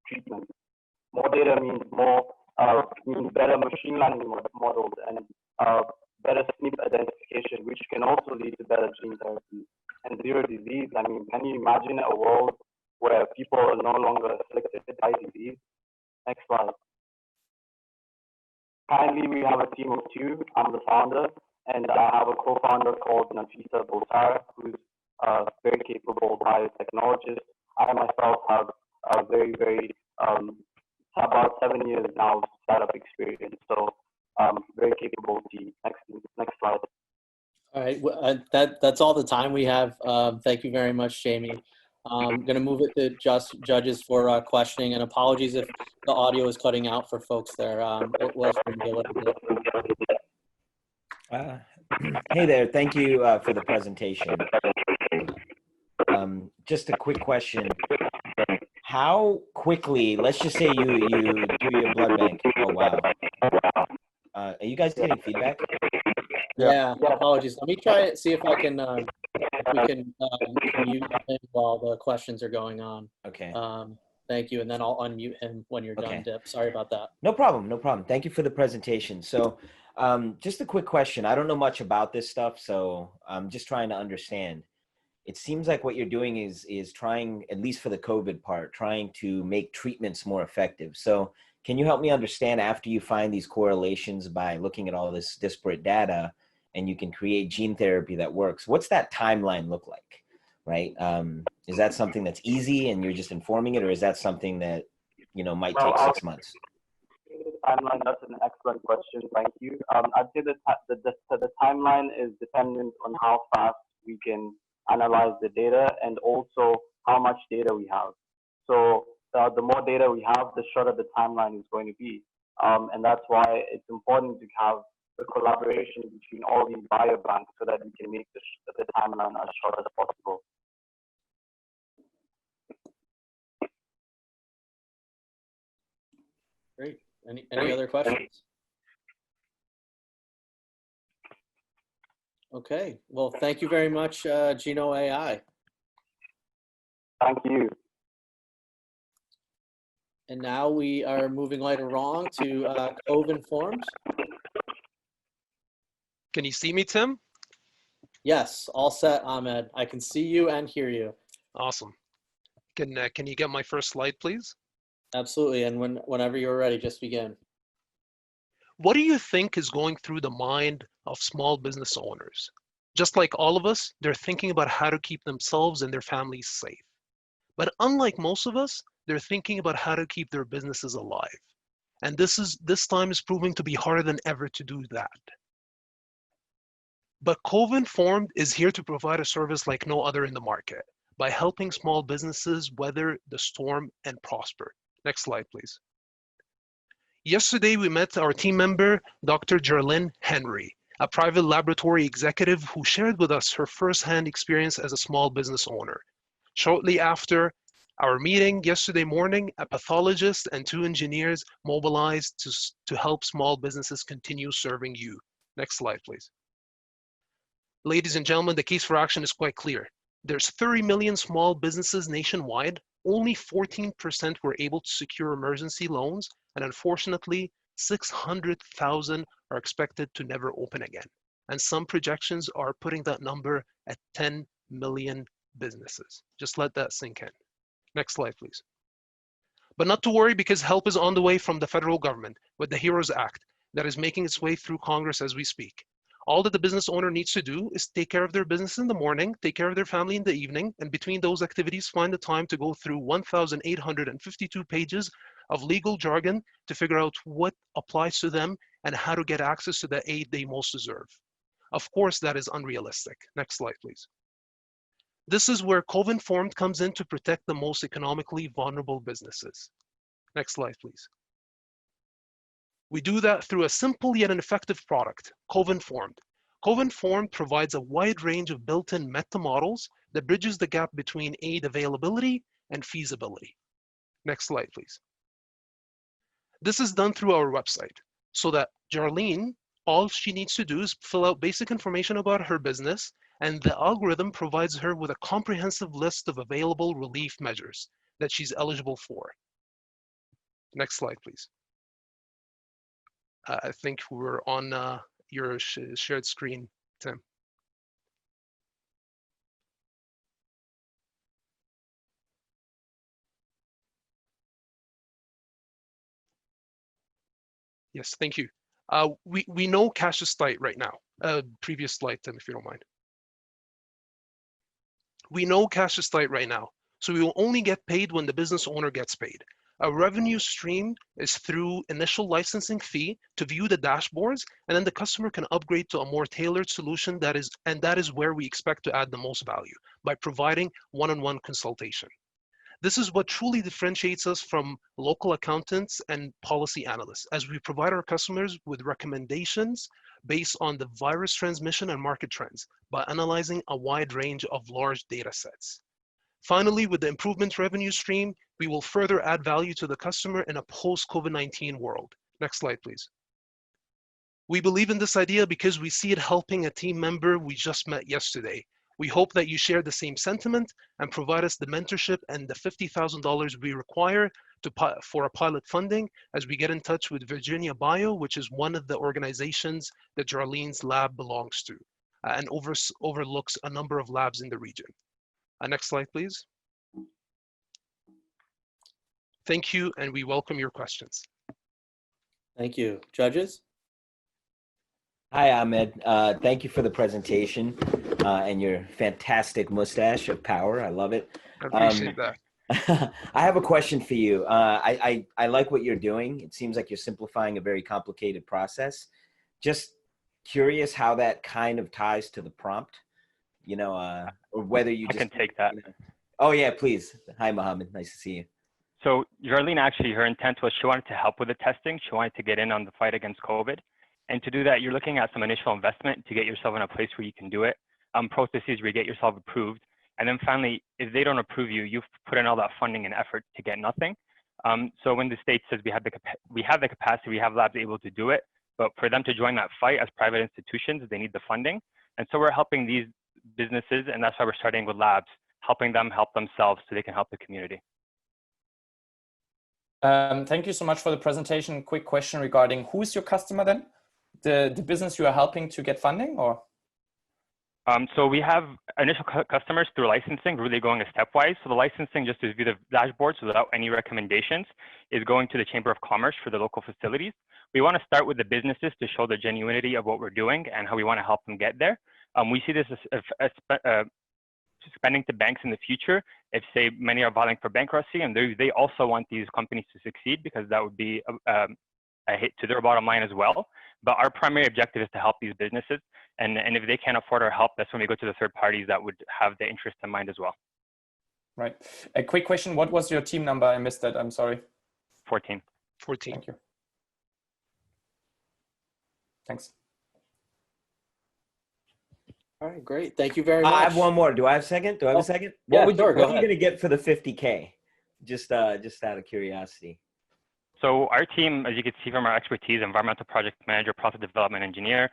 treatment. More data means means better machine learning models and better SNP identification, which can also lead to better gene therapy. and zero disease. I mean, can you imagine a world where people are no longer afflicted by disease? Next slide. Currently, we have a team of 2. I'm the founder, and I have a co-founder called Nafisa Bolsara, who's a very capable biotechnologist. I myself have a very, about 7 years now startup experience, so very capable team. Next slide. All right, that's all the time we have. Thank you very much, Jamie. I'm going to move it to judges for questioning, and apologies if the audio is cutting out for folks there. It was for me a little bit. Hey there, thank you for the presentation. Just a quick question. How quickly, let's just say you do your blood bank. Oh, wow. Are you guys getting feedback? Yeah, apologies. Let me try it, see if I can, we can mute him while the questions are going on. Okay. Thank you, and then I'll unmute him when you're done, Dip. Sorry about that. No problem, no problem. Thank you for the presentation. So just a quick question. I don't know much about this stuff, so I'm just trying to understand. It seems like what you're doing is trying, at least for the COVID part, trying to make treatments more effective. So can you help me understand, after you find these correlations by looking at all this disparate data and you can create gene therapy that works, what's that timeline look like, right? Is that something that's easy and you're just informing it, or is that something that, you know, might take 6 months? Timeline, that's an excellent question, thank you. I'd say the timeline is dependent on how fast we can analyze the data and also how much data we have. So the more data we have, the shorter the timeline is going to be. And that's why it's important to have the collaboration between all these biobanks so that we can make the timeline as short as possible. Great. Any other questions? Okay. Well, thank you very much, Geno AI. Thank you. And now we are moving right along to Cove-informed. Can you see me, Tim? Yes, all set, Ahmed. I can see you and hear you. Awesome. Can you get my first slide, please? Absolutely. And whenever you're ready, just begin. What do you think is going through the mind of small business owners? Just like all of us, they're thinking about how to keep themselves and their families safe. But unlike most of us, they're thinking about how to keep their businesses alive. And this time is proving to be harder than ever to do that. But Cove-informed is here to provide a service like no other in the market by helping small businesses weather the storm and prosper. Next slide, please. Yesterday, we met our team member, Dr. Jerlyn Henry, a private laboratory executive who shared with us her firsthand experience as a small business owner. Shortly after our meeting yesterday morning, a pathologist and 2 engineers mobilized to help small businesses continue serving you. Next slide, please. Ladies and gentlemen, the case for action is quite clear. There's 30 million small businesses nationwide. Only 14% were able to secure emergency loans, and unfortunately, 600,000 are expected to never open again. And some projections are putting that number at 10 million businesses. Just let that sink in. Next slide, please. But not to worry, because help is on the way from the federal government with the HEROES Act that is making its way through Congress as we speak. All that the business owner needs to do is take care of their business in the morning, take care of their family in the evening, and between those activities, find the time to go through 1,852 pages of legal jargon to figure out what applies to them and how to get access to the aid they most deserve. Of course, that is unrealistic. Next slide, please. This is where Cove-informed comes in to protect the most economically vulnerable businesses. Next slide, please. We do that through a simple yet an effective product, Cove-informed. Cove-informed provides a wide range of built-in meta models that bridges the gap between aid availability and feasibility. Next slide, please. This is done through our website so that Jarlene, all she needs to do is fill out basic information about her business, and the algorithm provides her with a comprehensive list of available relief measures that she's eligible for. Next slide, please. I think we're on your shared screen, Tim. Yes, thank you. We know cash is tight right now. Previous slide, Tim, if you don't mind. We know cash is tight right now, so we will only get paid when the business owner gets paid. A revenue stream is through initial licensing fee to view the dashboards, and then the customer can upgrade to a more tailored solution that is where we expect to add the most value, by providing one-on-one consultation. This is what truly differentiates us from local accountants and policy analysts, as we provide our customers with recommendations based on the virus transmission and market trends by analyzing a wide range of large data sets. Finally, with the improvement revenue stream, we will further add value to the customer in a post-COVID-19 world. Next slide, please. We believe in this idea because we see it helping a team member we just met yesterday. We hope that you share the same sentiment and provide us the mentorship and the $50,000 we require for a pilot funding as we get in touch with Virginia Bio, which is one of the organizations that Jarlene's lab belongs to and overlooks a number of labs in the region. Next slide, please. Thank you, and we welcome your questions. Thank you. Judges? Hi, Ahmed. Thank you for the presentation and your fantastic mustache of power. I love it. I appreciate that. I have a question for you. I like what you're doing. It seems like you're simplifying a very complicated process. Just curious how that kind of ties to the prompt, you know, or whether you I can take that. You know. Oh yeah, please. Hi, Mohammed. Nice to see you. So Jarlene, actually, her intent was she wanted to help with the testing. She wanted to get in on the fight against COVID. And to do that, you're looking at some initial investment to get yourself in a place where you can do it, processes where you get yourself approved. And then finally, if they don't approve you, you've put in all that funding and effort to get nothing. So when the state says we have the capacity, we have labs able to do it, but for them to join that fight as private institutions, they need the funding. And so we're helping these businesses, and that's why we're starting with labs, helping them help themselves so they can help the community. Thank you so much for the presentation. Quick question regarding who's your customer then? The business you are helping to get funding, or? So we have initial customers through licensing, really going a stepwise. So the licensing, just to view the dashboards without any recommendations, is going to the Chamber of Commerce for the local facilities. We want to start with the businesses to show the genuinity of what we're doing and how we want to help them get there. We see this as spending to banks in the future. If, say, many are filing for bankruptcy, and they also want these companies to succeed, because that would be a hit to their bottom line as well. But our primary objective is to help these businesses. And if they can't afford our help, that's when we go to the third parties that would have the interest in mind as well. Right. A quick question. What was your team number? I missed that. I'm sorry. 14. 14. Thank you. Thanks. All right, great. Thank you very much. I have one more. Do I have a second? Do I have a second? Yeah, what sure, are you going to get for the 50K? Just out of curiosity. So our team, as you can see from our expertise, environmental project manager, process development engineer,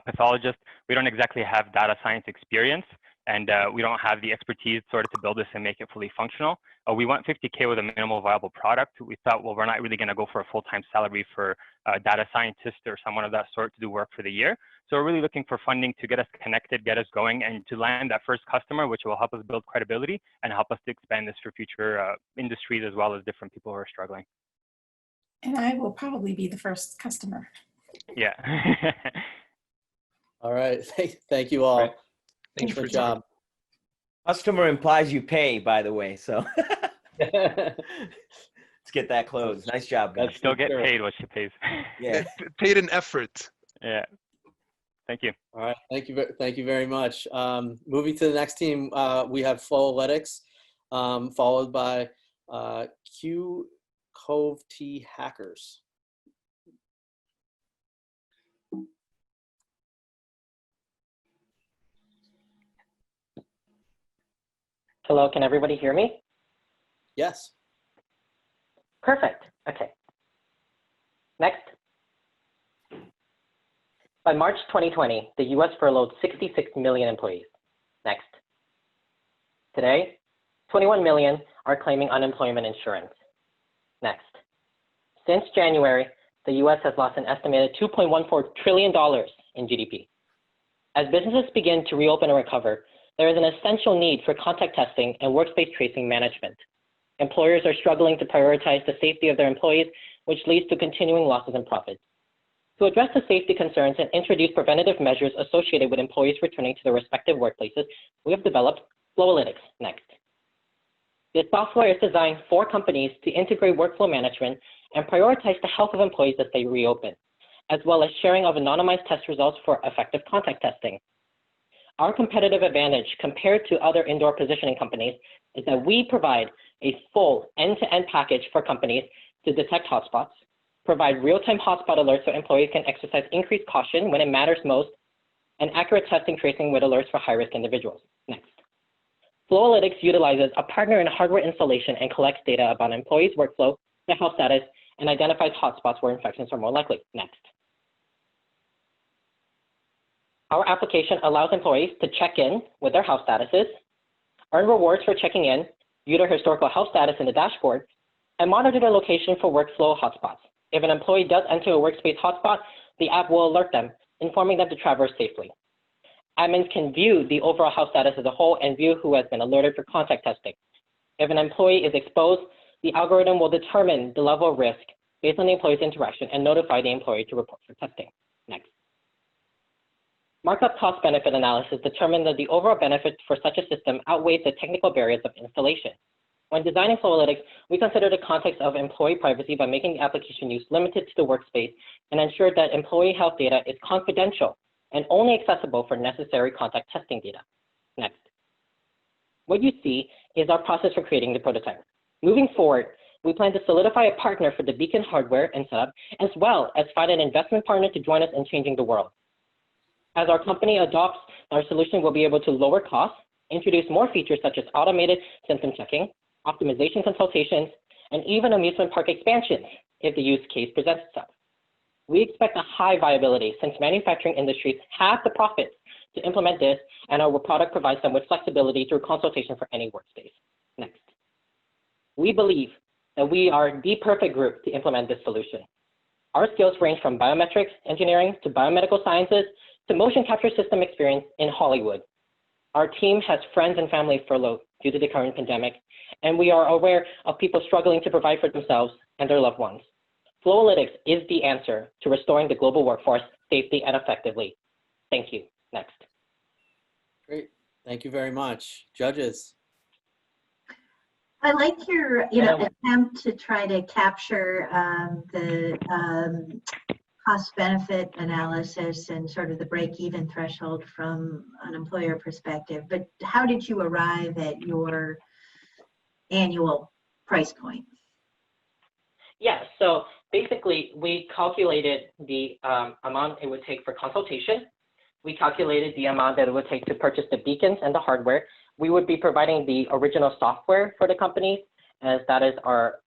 pathologist, we don't exactly have data science experience, and we don't have the expertise sort of to build this and make it fully functional. We want 50K with a minimal viable product. We thought, well, we're not really going to go for a full-time salary for a data scientist or someone of that sort to do work for the year. So we're really looking for funding to get us connected, get us going, and to land that first customer, which will help us build credibility and help us to expand this for future industries as well as different people who are struggling. And I will probably be the first customer. Yeah. All right. Thank you all. Right. Thanks for your job. time. Customer implies you pay, by the way. So let's get that closed. Nice job, guys. Still get paid what she pays. Yeah. Paid in effort. Yeah. Thank you. All right. Thank you very much. Moving to the next team, we have Flowlytics, followed by Kovat hackers. Hello, can everybody hear me? Yes. Perfect. Okay. Next. By March 2020, the US furloughed 66 million employees. Next. Today, 21 million are claiming unemployment insurance. Next. Since January, the US has lost an estimated $2.14 trillion in GDP. As businesses begin to reopen and recover, there is an essential need for contact testing and workspace tracing management. Employers are struggling to prioritize the safety of their employees, which leads to continuing losses in profits. To address the safety concerns and introduce preventative measures associated with employees returning to their respective workplaces, we have developed Flowalytics. Next. This software is designed for companies to integrate workflow management and prioritize the health of employees as they reopen, as well as sharing of anonymized test results for effective contact testing. Our competitive advantage compared to other indoor positioning companies is that we provide a full end-to-end package for companies to detect hotspots, provide real-time hotspot alerts so employees can exercise increased caution when it matters most, and accurate testing tracing with alerts for high-risk individuals. Next. Flowalytics utilizes a partner in hardware installation and collects data about an employee's workflow, their health status, and identifies hotspots where infections are more likely. Next. Our application allows employees to check in with their health statuses, earn rewards for checking in, view their historical health status in the dashboard, and monitor their location for workflow hotspots. If an employee does enter a workspace hotspot, the app will alert them, informing them to traverse safely. Admins can view the overall health status as a whole and view who has been alerted for contact testing. If an employee is exposed, the algorithm will determine the level of risk based on the employee's interaction and notify the employee to report for testing. Next. Markup cost-benefit analysis determined that the overall benefit for such a system outweighs the technical barriers of installation. When designing Flowalytics, we considered the context of employee privacy by making the application use limited to the workspace and ensured that employee health data is confidential and only accessible for necessary contact testing data. Next. What you see is our process for creating the prototype. Moving forward, we plan to solidify a partner for the beacon hardware and setup, as well as find an investment partner to join us in changing the world. As our company adopts our solution, we'll be able to lower costs, introduce more features such as automated symptom checking, optimization consultations, and even amusement park expansions if the use case presents itself. We expect a high viability since manufacturing industries have the profits to implement this, and our product provides them with flexibility through consultation for any workspace. Next. We believe that we are the perfect group to implement this solution. Our skills range from biometrics engineering to biomedical sciences to motion capture system experience in Hollywood. Our team has friends and family furloughed due to the current pandemic, and we are aware of people struggling to provide for themselves and their loved ones. Flowalytics is the answer to restoring the global workforce safely and effectively. Thank you. Next. Great. Thank you very much. Judges. I like your attempt to try to capture the cost-benefit analysis and sort of the break-even threshold from an employer perspective. But how did you arrive at your annual price point? Yeah, so basically we calculated the amount it would take for consultation. We calculated the amount that it would take to purchase the beacons and the hardware. We would be providing the original software for the company, as that is our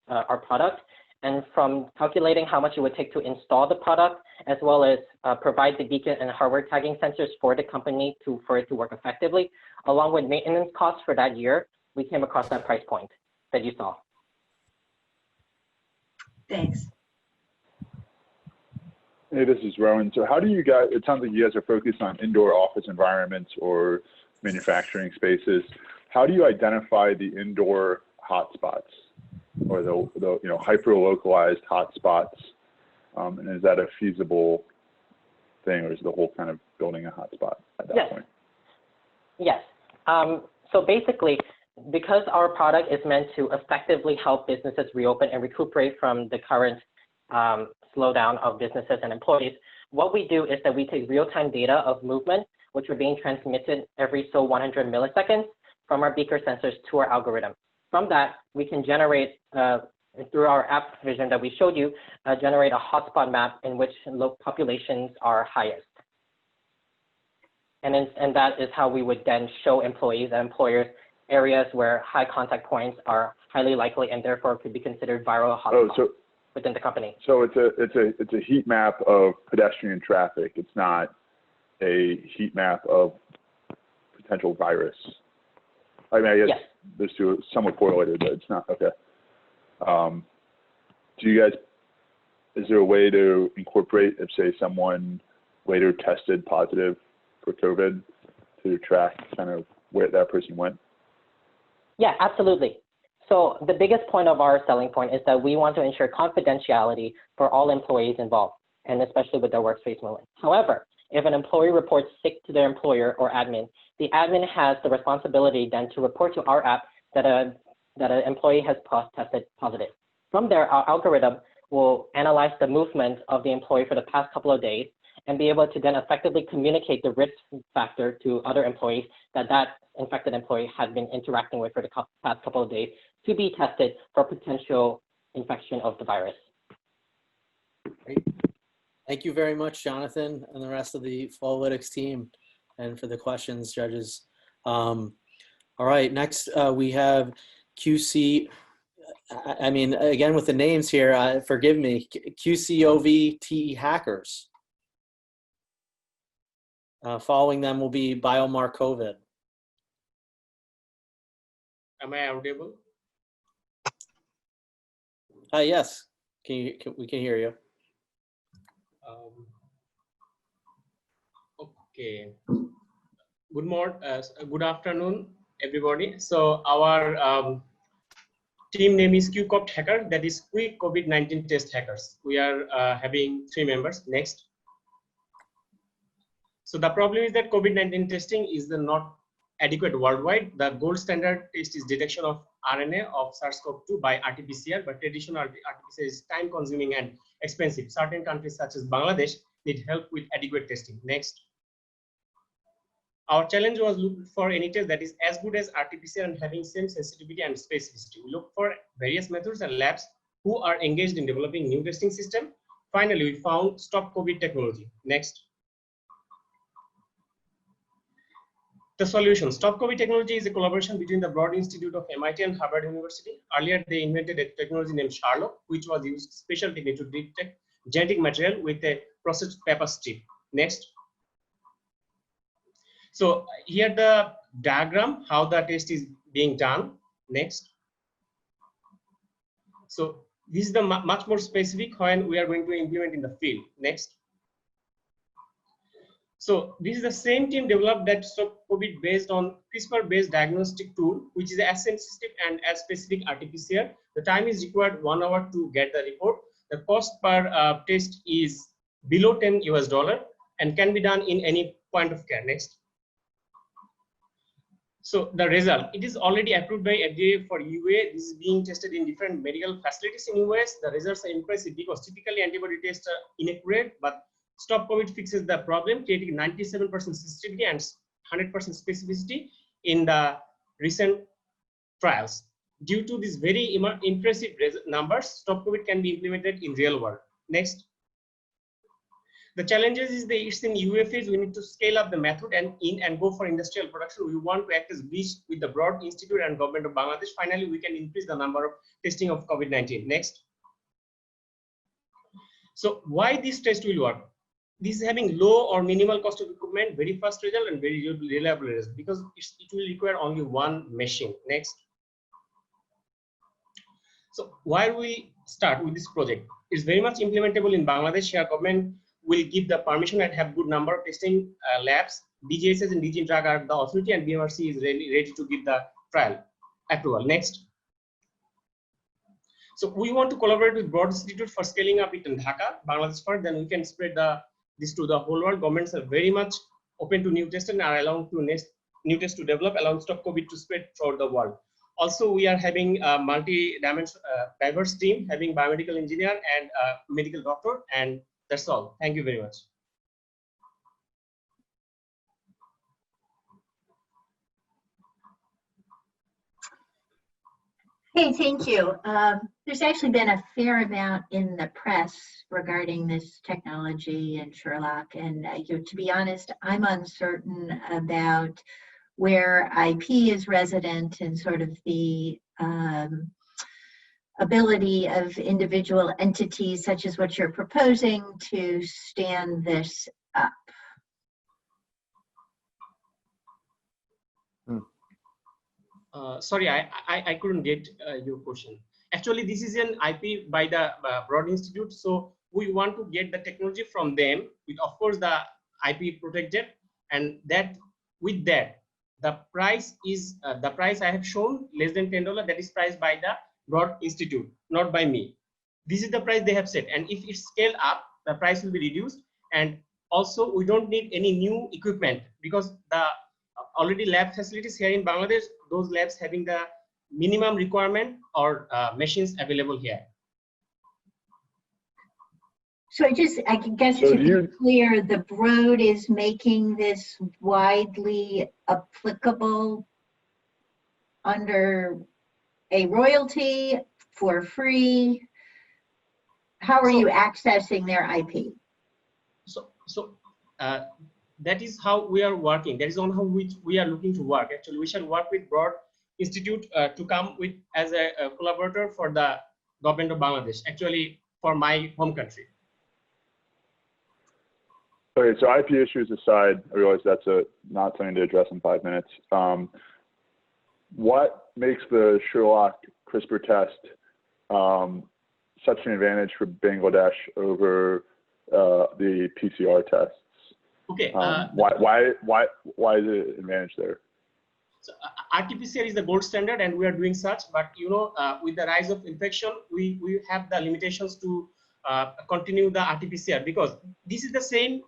product. And from calculating how much it would take to install the product, as well as provide the beacon and hardware tagging sensors for the company for it to work effectively, along with maintenance costs for that year, we came across that price point that you saw. Thanks. Hey, this is Rowan. So how do you guys, it sounds like you guys are focused on indoor office environments or manufacturing spaces. How do you identify the indoor hotspots or the hyper-localized hotspots? And is that a feasible thing, or is the whole kind of building a hotspot at that point? Yes. So basically, because our product is meant to effectively help businesses reopen and recuperate from the current slowdown of businesses and employees, what we do is that we take real-time data of movement, which are being transmitted every 100 milliseconds from our beaker sensors to our algorithm. From that, we can generate, through our app vision that we showed you, generate a hotspot map in which populations are highest. And that is how we would then show employees and employers areas where high contact points are highly likely and therefore could be considered viral hotspots within the company. So it's a heat map of pedestrian traffic. It's not a heat map of potential virus. I mean, I guess those two are somewhat correlated, but it's not. Okay. Do you guys, is there a way to incorporate if, say, someone later tested positive for COVID to track kind of where that person went? Yeah, absolutely. So the biggest point of our selling point is that we want to ensure confidentiality for all employees involved. and especially with their workspace movement. However, if an employee reports sick to their employer or admin, the admin has the responsibility then to report to our app that an employee has tested positive. From there, our algorithm will analyze the movement of the employee for the past couple of days and be able to then effectively communicate the risk factor to other employees that infected employee has been interacting with for the past couple of days to be tested for potential infection of the virus. Great. Thank you very much, Jonathan, and the rest of the Flowlytics team, and for the questions, judges. All right, next we have QC. I mean, again, with the names here, forgive me, QCOVTE hackers. Following them will be Biomark COVID. Am I audible? Yes, we can hear you. Okay. Good afternoon, everybody. So our team name is QCOVT Hacker, that is Quick COVID-19 Test Hackers. We are having 3 members. Next. So the problem is that COVID-19 testing is not adequate worldwide. The gold standard test is detection of RNA of SARS-CoV-2 by RT-PCR, but traditional RT-PCR is time consuming and expensive. Certain countries such as Bangladesh need help with adequate testing. Next. Our challenge was look for any test that is as good as RT-PCR and having same sensitivity and specificity. We look for various methods and labs who are engaged in developing new testing system. Finally, we found Stop COVID technology. Next. The solution. Stop COVID technology is a collaboration between the Broad Institute of MIT and Harvard University. Earlier, they invented a technology named Sherlock, which was used special technique to detect genetic material with a processed paper strip. Next. So here the diagram, how the test is being done. Next. So this is the much more specific when we are going to implement in the field. Next. So this is the same team developed that Stop COVID based on CRISPR-based diagnostic tool, which is as sensitive and as specific RT-PCR. The time is required 1 hour to get the report. The cost per test is below $10 and can be done in any point of care. Next. So the result, it is already approved by FDA for UA. This is being tested in different medical facilities in US. The results are impressive because typically antibody tests are inaccurate, but Stop COVID fixes the problem, creating 97% sensitivity and 100% specificity in the recent trials. Due to these very impressive numbers, Stop COVID can be implemented in real world. Next. The challenges is that it's in UA phase. We need to scale up the method and go for industrial production. We want to act as bridge with the Broad Institute and government of Bangladesh. Finally, we can increase the number of testing of COVID-19. Next. So why this test will work? This is having low or minimal cost of equipment, very fast result and very reliable result because it will require only one machine. Next. So why we start with this project? It's very much implementable in Bangladesh. Here government will give the permission and have good number of testing labs. DGSS and DG Drug are the authority and BMRC is ready to give the trial approval. Next. So we want to collaborate with Broad Institute for scaling up it in Dhaka, Bangladesh first, then we can spread this to the whole world. Governments are very much open to new tests and are allowed to new tests to develop, allowing Stop COVID to spread throughout the world. Also, we are having a diverse team, having biomedical engineer and medical doctor, and that's all. Thank you very much. Hey, thank you. There's actually been a fair amount in the press regarding this technology and Sherlock. And to be honest, I'm uncertain about where IP is resident and sort of the ability of individual entities such as what you're proposing to stand this up. Sorry, I couldn't get your question. Actually, this is an IP by the Broad Institute. So we want to get the technology from them with, of course, the IP protected. And that with that, the price is the price I have shown less than $10. That is priced by the Broad Institute, not by me. This is the price they have set. And if it's scaled up, the price will be reduced. And also, we don't need any new equipment because the already lab facilities here in Bangladesh, those labs having the minimum requirement or machines available here. So I guess So to be clear, the Broad is making this widely applicable under a royalty for free. How are you accessing their IP? So that is how we are working. That is on how we are looking to work. Actually, we shall work with Broad Institute to come with as a collaborator for the government of Bangladesh, actually for my home country. Okay, so IP issues aside, I realize that's not something to address in 5 minutes. What makes the Sherlock CRISPR test such an advantage for Bangladesh over the PCR tests? Okay. Why is it an advantage there? So, RT-PCR is the gold standard, and we are doing such. But you know, with the rise of infection, we have the limitations to continue the RT-PCR because this is the same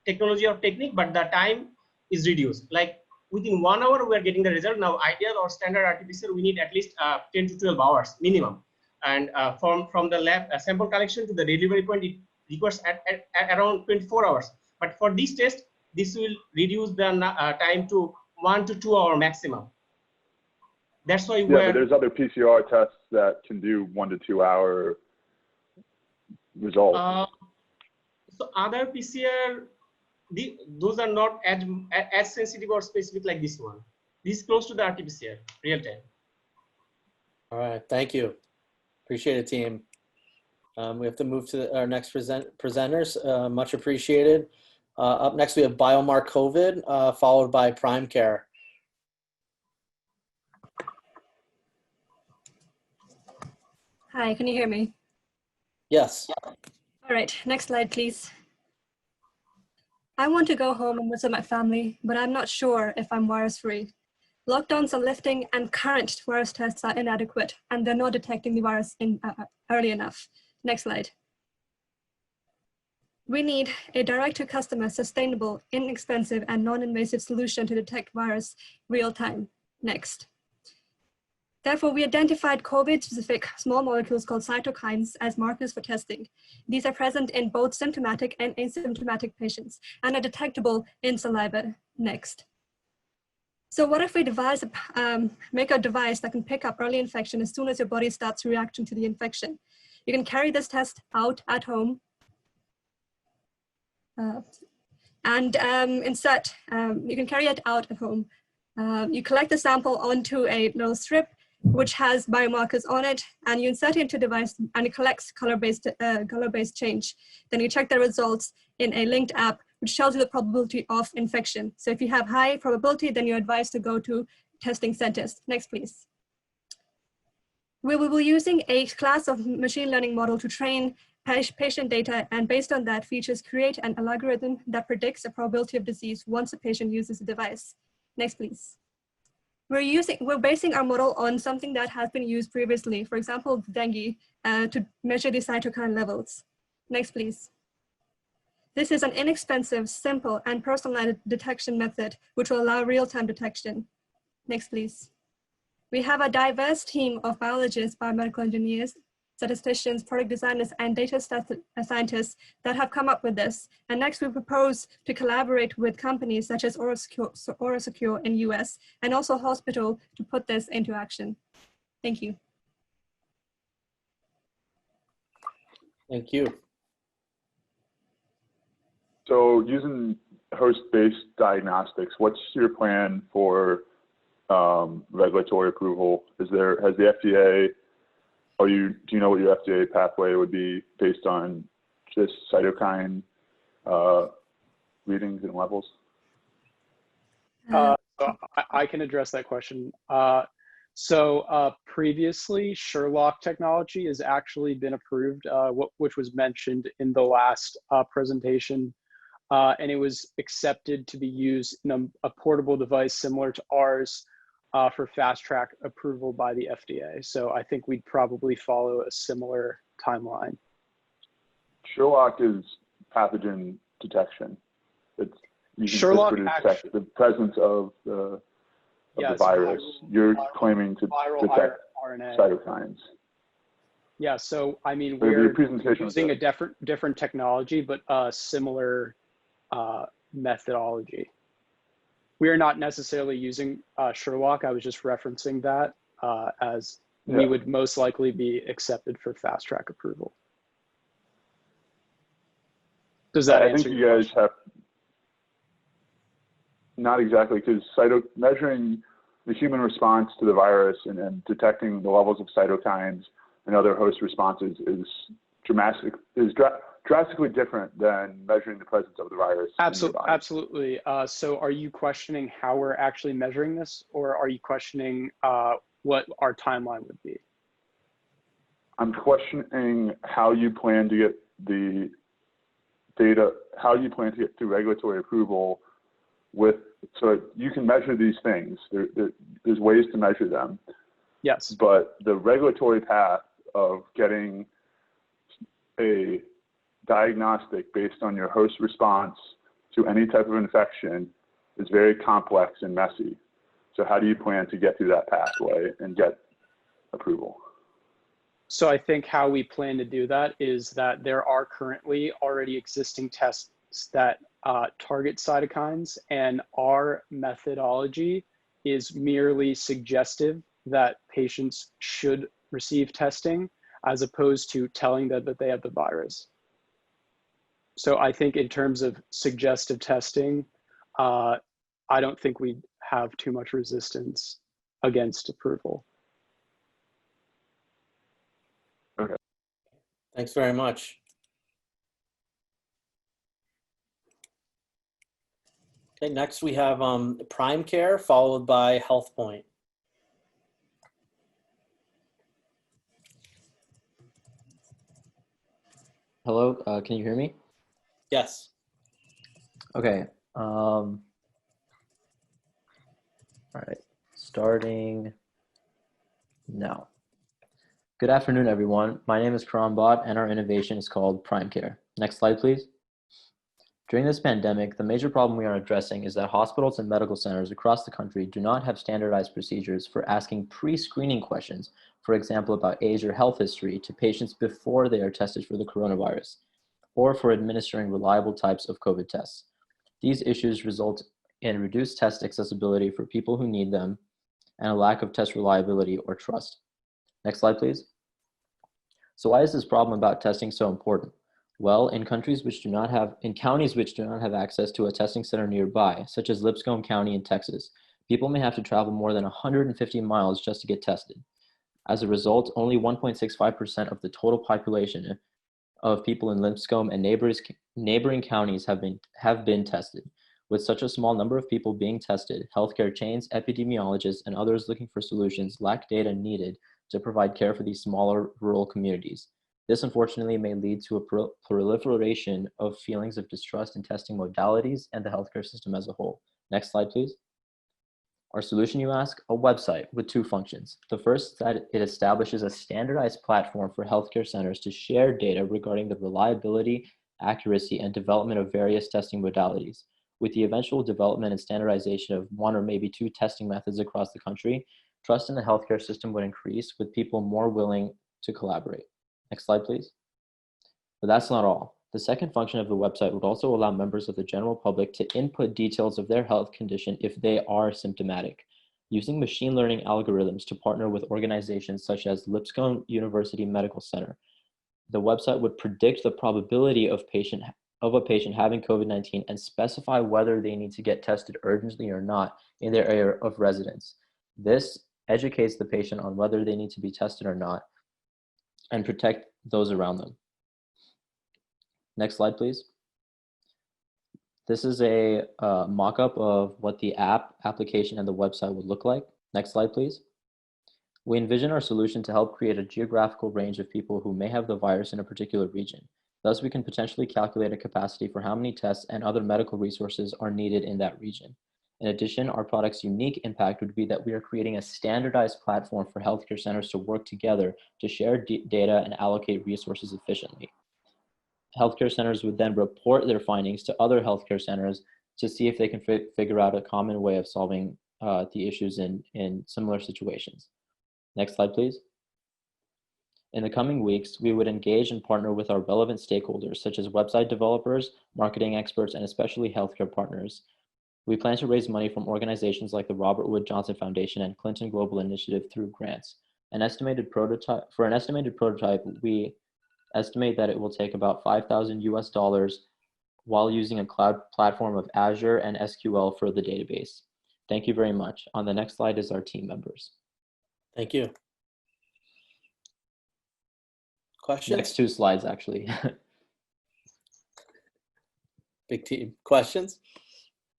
technology or technique, but the time is reduced. Like within 1 hour, we are getting the result. Now, ideal or standard RT-PCR, we need at least 10 to 12 hours minimum. And from the lab sample collection to the delivery point, it requires at around 24 hours. But for this test, this will reduce the time to 1 to 2 hour maximum. That's why but there's other PCR tests that can do 1 to 2 hour results. So other PCR, those are not as sensitive or specific like this one. This is close to the RT-PCR, real time. All right, thank you. Appreciate it, team. We have to move to our next presenters. Much appreciated. Up next, we have Biomark COVID, followed by Prime Care. Hi, can you hear me? Yes. All right, next slide, please. I want to go home and visit my family, but I'm not sure if I'm virus-free. Lockdowns are lifting and current virus tests are inadequate and they're not detecting the virus early enough. Next slide. We need a direct-to-customer, sustainable, inexpensive, and non-invasive solution to detect virus real-time. Next. Therefore, we identified COVID-specific small molecules called cytokines as markers for testing. These are present in both symptomatic and asymptomatic patients and are detectable in saliva. Next. So what if we make a device that can pick up early infection as soon as your body starts reacting to the infection? You can carry this test out at home and insert, you can carry it out at home. You collect the sample onto a little strip which has biomarkers on it, and you insert it into the device and it collects color-based change. Then you check the results in a linked app which tells you the probability of infection. So if you have high probability, then you're advised to go to testing centers. Next, please. We will be using a class of machine learning model to train patient data, and based on that, features create an algorithm that predicts the probability of disease once a patient uses the device. Next, please. We're basing our model on something that has been used previously, for example, dengue, to measure the cytokine levels. Next, please. This is an inexpensive, simple, and personalized detection method, which will allow real-time detection. Next, please. We have a diverse team of biologists, biomedical engineers, statisticians, product designers, and data scientists that have come up with this. And next, we propose to collaborate with companies such as OraSecure in US, and also hospital to put this into action. Thank you. Thank you. So using host-based diagnostics, what's your plan for regulatory approval? Has the FDA, do you know what your FDA pathway would be based on just cytokine readings and levels? So I can address that question. Previously, Sherlock technology has actually been approved, which was mentioned in the last presentation, and it was accepted to be used in a portable device similar to ours for fast track approval by the FDA. So I think we'd probably follow a similar timeline. Sherlock is pathogen detection. It's using Sherlock CRISPR to detect actually, the presence of the yes, virus. You're claiming to viral detect RNA. cytokines. Yeah, so I mean, So your we're presentation was using a good. different technology, but a similar methodology. We are not necessarily using Sherlock. I was just referencing that as we would most likely be accepted for fast track approval. Does that answer think your you guys have, not exactly, because measuring the human response to the virus and detecting the levels of cytokines and other host responses is drastically different than measuring the presence of the virus. Absolutely. So are you questioning how we're actually measuring this, or are you questioning what our timeline would be? I'm questioning how you plan to get the data, how you plan to get through regulatory approval so you can measure these things. There's ways to measure them. Yes. But the regulatory path of getting a diagnostic based on your host response to any type of infection is very complex and messy. So how do you plan to get through that pathway and get approval? So I think how we plan to do that is that there are currently already existing tests that target cytokines, and our methodology is merely suggestive that patients should receive testing as opposed to telling them that they have the virus. So I think in terms of suggestive testing, I don't think we have too much resistance against approval. Okay. Thanks very much. Okay, next we have Prime Care followed by HealthPoint. Hello, can you hear me? Yes. Okay. All right, starting now. Good afternoon, everyone. My name is Karan Bhatt, and our innovation is called Prime Care. Next slide, please. During this pandemic, the major problem we are addressing is that hospitals and medical centers across the country do not have standardized procedures for asking pre-screening questions, for example, about age or health history to patients before they are tested for the coronavirus, or for administering reliable types of COVID tests. These issues result in reduced test accessibility for people who need them and a lack of test reliability or trust. Next slide, please. So why is this problem about testing so important? Well, in counties which do not have access to a testing center nearby, such as Lipscomb County in Texas, people may have to travel more than 150 miles just to get tested. As a result, only 1.65% of the total population of people in Lipscomb and neighboring counties have been tested. With such a small number of people being tested, healthcare chains, epidemiologists, and others looking for solutions lack data needed to provide care for these smaller rural communities. This unfortunately may lead to a proliferation of feelings of distrust in testing modalities and the healthcare system as a whole. Next slide, please. Our solution, you ask? A website with two functions. The first is that it establishes a standardized platform for healthcare centers to share data regarding the reliability, accuracy, and development of various testing modalities. With the eventual development and standardization of one or maybe two testing methods across the country, trust in the healthcare system would increase, with people more willing to collaborate. Next slide, please. But that's not all. The second function of the website would also allow members of the general public to input details of their health condition if they are symptomatic, using machine learning algorithms to partner with organizations such as Lipscomb University Medical Center. The website would predict the probability of a patient having COVID-19 and specify whether they need to get tested urgently or not in their area of residence. This educates the patient on whether they need to be tested or not and protect those around them. Next slide, please. This is a mock-up of what the application, and the website would look like. Next slide, please. We envision our solution to help create a geographical range of people who may have the virus in a particular region. Thus, we can potentially calculate a capacity for how many tests and other medical resources are needed in that region. In addition, our product's unique impact would be that we are creating a standardized platform for healthcare centers to work together to share data and allocate resources efficiently. healthcare centers would then report their findings to other healthcare centers to see if they can figure out a common way of solving the issues in similar situations. Next slide, please. In the coming weeks, we would engage and partner with our relevant stakeholders, such as website developers, marketing experts, and especially healthcare partners. We plan to raise money from organizations like the Robert Wood Johnson Foundation and Clinton Global Initiative through grants. For an estimated prototype, we estimate that it will take about $5,000 US while using a cloud platform of Azure and SQL for the database. Thank you very much. On the next slide is our team members. Thank you. Questions? Next 2 slides, actually. Big team. Questions?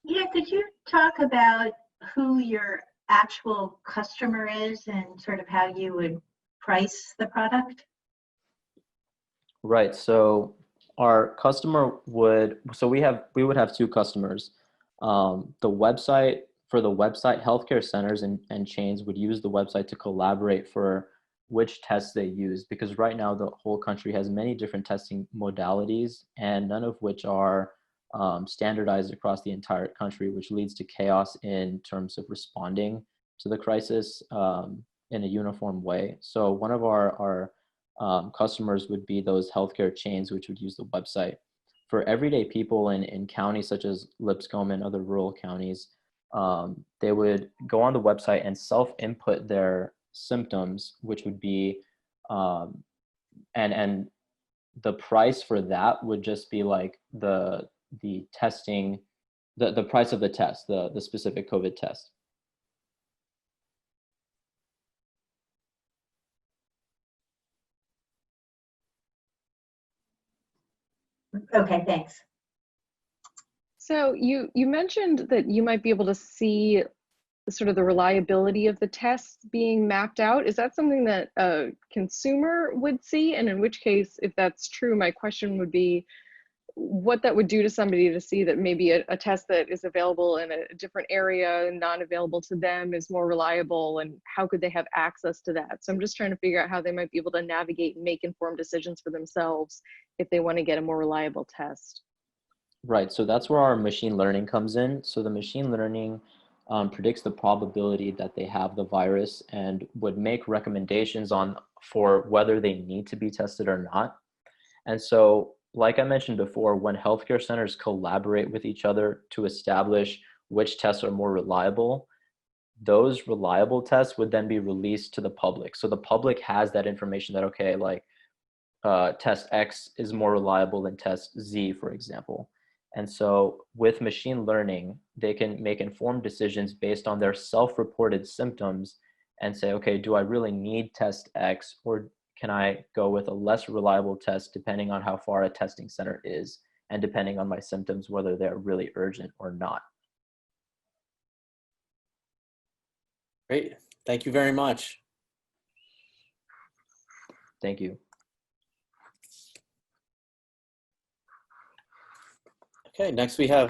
Yeah, could you talk about who your actual customer is and sort of how you would price the product? Right. So our customer would, we would have 2 customers. The website, for the website, healthcare centers and chains would use the website to collaborate for which tests they use, because right now the whole country has many different testing modalities and none of which are standardized across the entire country, which leads to chaos in terms of responding to the crisis in a uniform way. So one of our customers would be those healthcare chains, which would use the website. For everyday people in counties such as Lipscomb and other rural counties, they would go on the website and self-input their symptoms, which would be, and the price for that would just be like the testing, the price of the test, the specific COVID test. Okay, thanks. So you mentioned that you might be able to see sort of the reliability of the tests being mapped out. Is that something that a consumer would see? And in which case, if that's true, my question would be what that would do to somebody to see that maybe a test that is available in a different area and not available to them is more reliable, and how could they have access to that? So I'm just trying to figure out how they might be able to navigate and make informed decisions for themselves if they want to get a more reliable test. Right, so that's where our machine learning comes in. So the machine learning predicts the probability that they have the virus and would make recommendations for whether they need to be tested or not. And so, like I mentioned before, when healthcare centers collaborate with each other to establish which tests are more reliable, those reliable tests would then be released to the public. So the public has that information that, okay, like test X is more reliable than test Z, for example. And so with machine learning, they can make informed decisions based on their self-reported symptoms and say, okay, do I really need test X, or can I go with a less reliable test depending on how far a testing center is and depending on my symptoms, whether they're really urgent or not. Great. Thank you very much. Thank you. Okay, next we have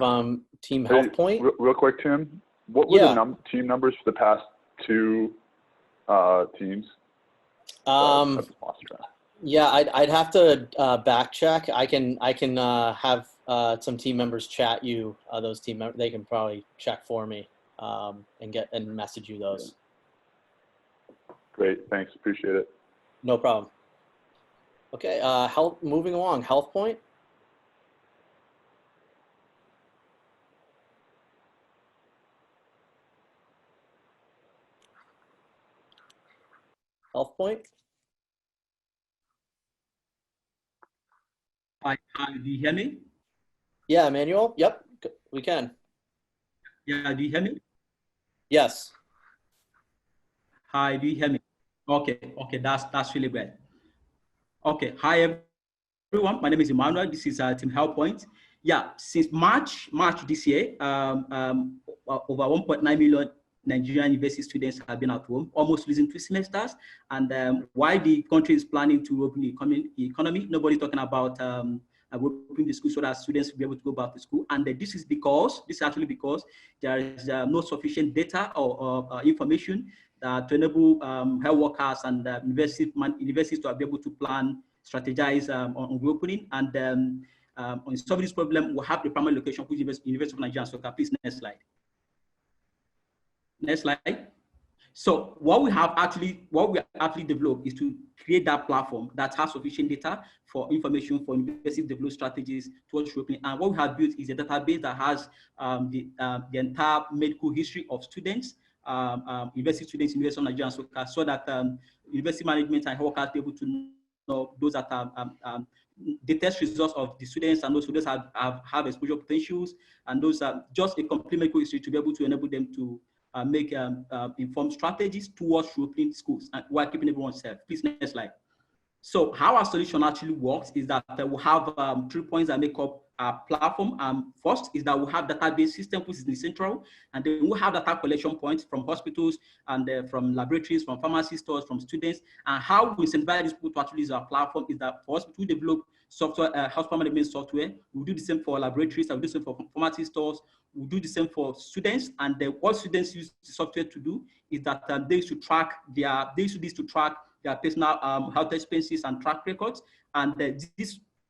Team Health Point. Real quick, Tim, what were the team numbers for the past 2 teams? Yeah, I'd have to back check. I can have some team members chat you those team members. They can probably check for me and message you those. Great, thanks, appreciate it. No problem. Okay, moving along, Health Point. Health Point. Hi, do you hear me? Yeah, Emmanuel. Yep, we can. Yeah, do you hear me? Yes. Hi, do you hear me? Okay, that's really great. Okay, hi everyone. My name is Emmanuel. This is Team Health Point. Yeah, since March this year, over 1.9 million Nigerian university students have been at home, almost losing 2 semesters. And while the country is planning to open the economy, nobody's talking about opening the school so that students will be able to go back to school. And this is actually because there is no sufficient data or information to enable health workers and universities to be able to plan strategize on reopening. And on solving this problem, we have the primary location, which is University of Nigeria. So please, next slide. Next slide. So what we actually developed is to create that platform that has sufficient data for information for university develop strategies towards reopening. And what we have built is a database that has the entire medical history of students, university students, University of Nigeria, so that university management and workers be able to know those that are the test results of the students, and those students have exposure potentials, and those are just a complete medical history to be able to enable them to make informed strategies towards reopening schools and while keeping everyone safe. Please, next slide. So how our solution actually works is that we have 3 points that make up our platform. First is that we have database system, which is the central, and then we have data collection points from hospitals and from laboratories, from pharmacy stores, from students. And how we incentivize these people to actually use our platform is that for us to develop software, hospital management software, we do the same for laboratories, and we do the same for pharmacy stores, we do the same for students. And what students use the software to do is that they used to track their personal health expenses and track records. And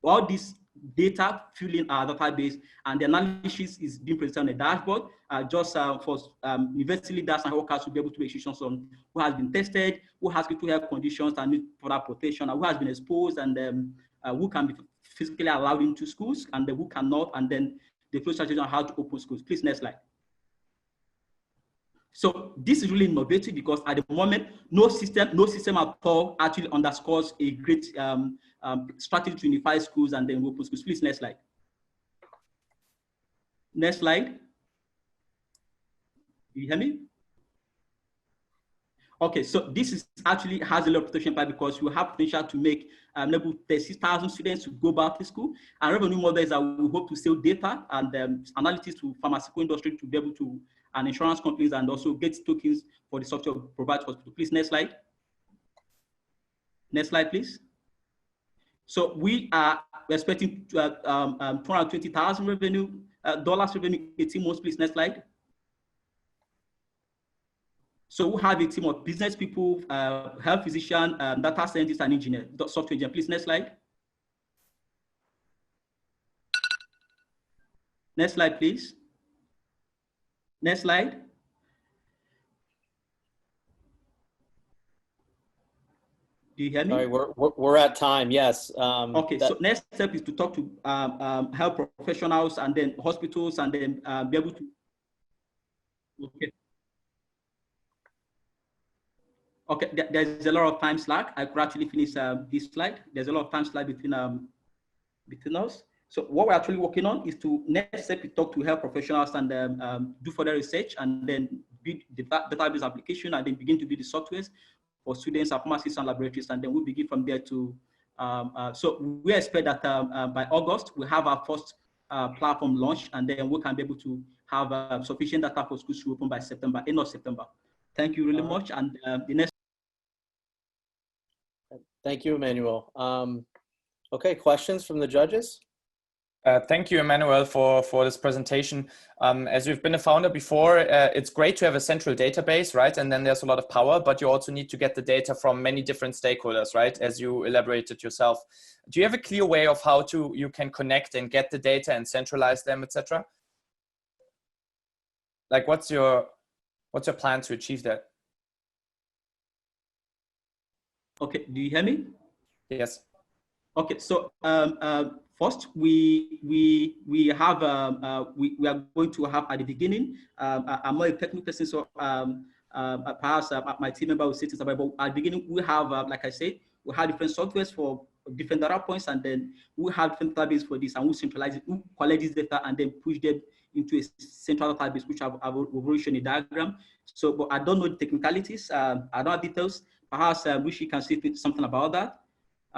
all this data fueling our database, and the analysis is being presented on a dashboard just for university leaders and workers to be able to make decisions on who has been tested, who has critical health conditions and need further protection, and who has been exposed, and who can be physically allowed into schools, and who cannot, and then the flow strategy on how to open schools. Please, next slide. So this is really innovative because at the moment, no system at all actually underscores a great strategy to unify schools and then open schools. Please, next slide. Next slide. Do you hear me? Okay, so this is actually has a lot of potential because you have potential to make enable 36,000 students to go back to school. And revenue model is that we hope to sell data and analytics to pharmaceutical industry to be able to, and insurance companies, and also get tokens for the software provided hospital. Please, next slide. Next slide, please. So we are expecting $220,000 revenue, dollars revenue 18 months. Please, next slide. So we have a team of business people, health physician, data scientists, and engineer, software engineer. Please, next slide. Next slide, please. Next slide. Do you hear me? Sorry, we're at time. Yes. Okay. So next step is to talk to health professionals and then hospitals, and then be able to. Okay. Okay, there's a lot of time slack. I could actually finish this slide. There's a lot of time slack between us. So what we're actually working on is to next step, we talk to health professionals and do further research, and then build the database application, and then begin to build the softwares for students, pharmacists, and laboratories, and then we'll begin from there to. So we expect that by August we have our first platform launch, and then we can be able to have sufficient data for schools to open by September, end of September. Thank you really much, and the next. Thank you, Emmanuel. Okay, questions from the judges? Thank you, Emmanuel, for this presentation. As you've been a founder before, it's great to have a central database, right? And then there's a lot of power, but you also need to get the data from many different stakeholders, right? As you elaborated yourself. Do you have a clear way of how you can connect and get the data and centralize them, etc.? Like, what's your plan to achieve that? Okay, do you hear me? Yes. Okay, so first we are going to have at the beginning. I'm not a technical person, so perhaps my team member will say something about. But at the beginning, we have, like I said, we have different softwares for different data points, and then we have different database for this, and we centralize it, we collect this data, and then push them into a central database, which I've already shown a diagram. So, but I don't know the technicalities. I don't have details. Perhaps Rishi can say something about that.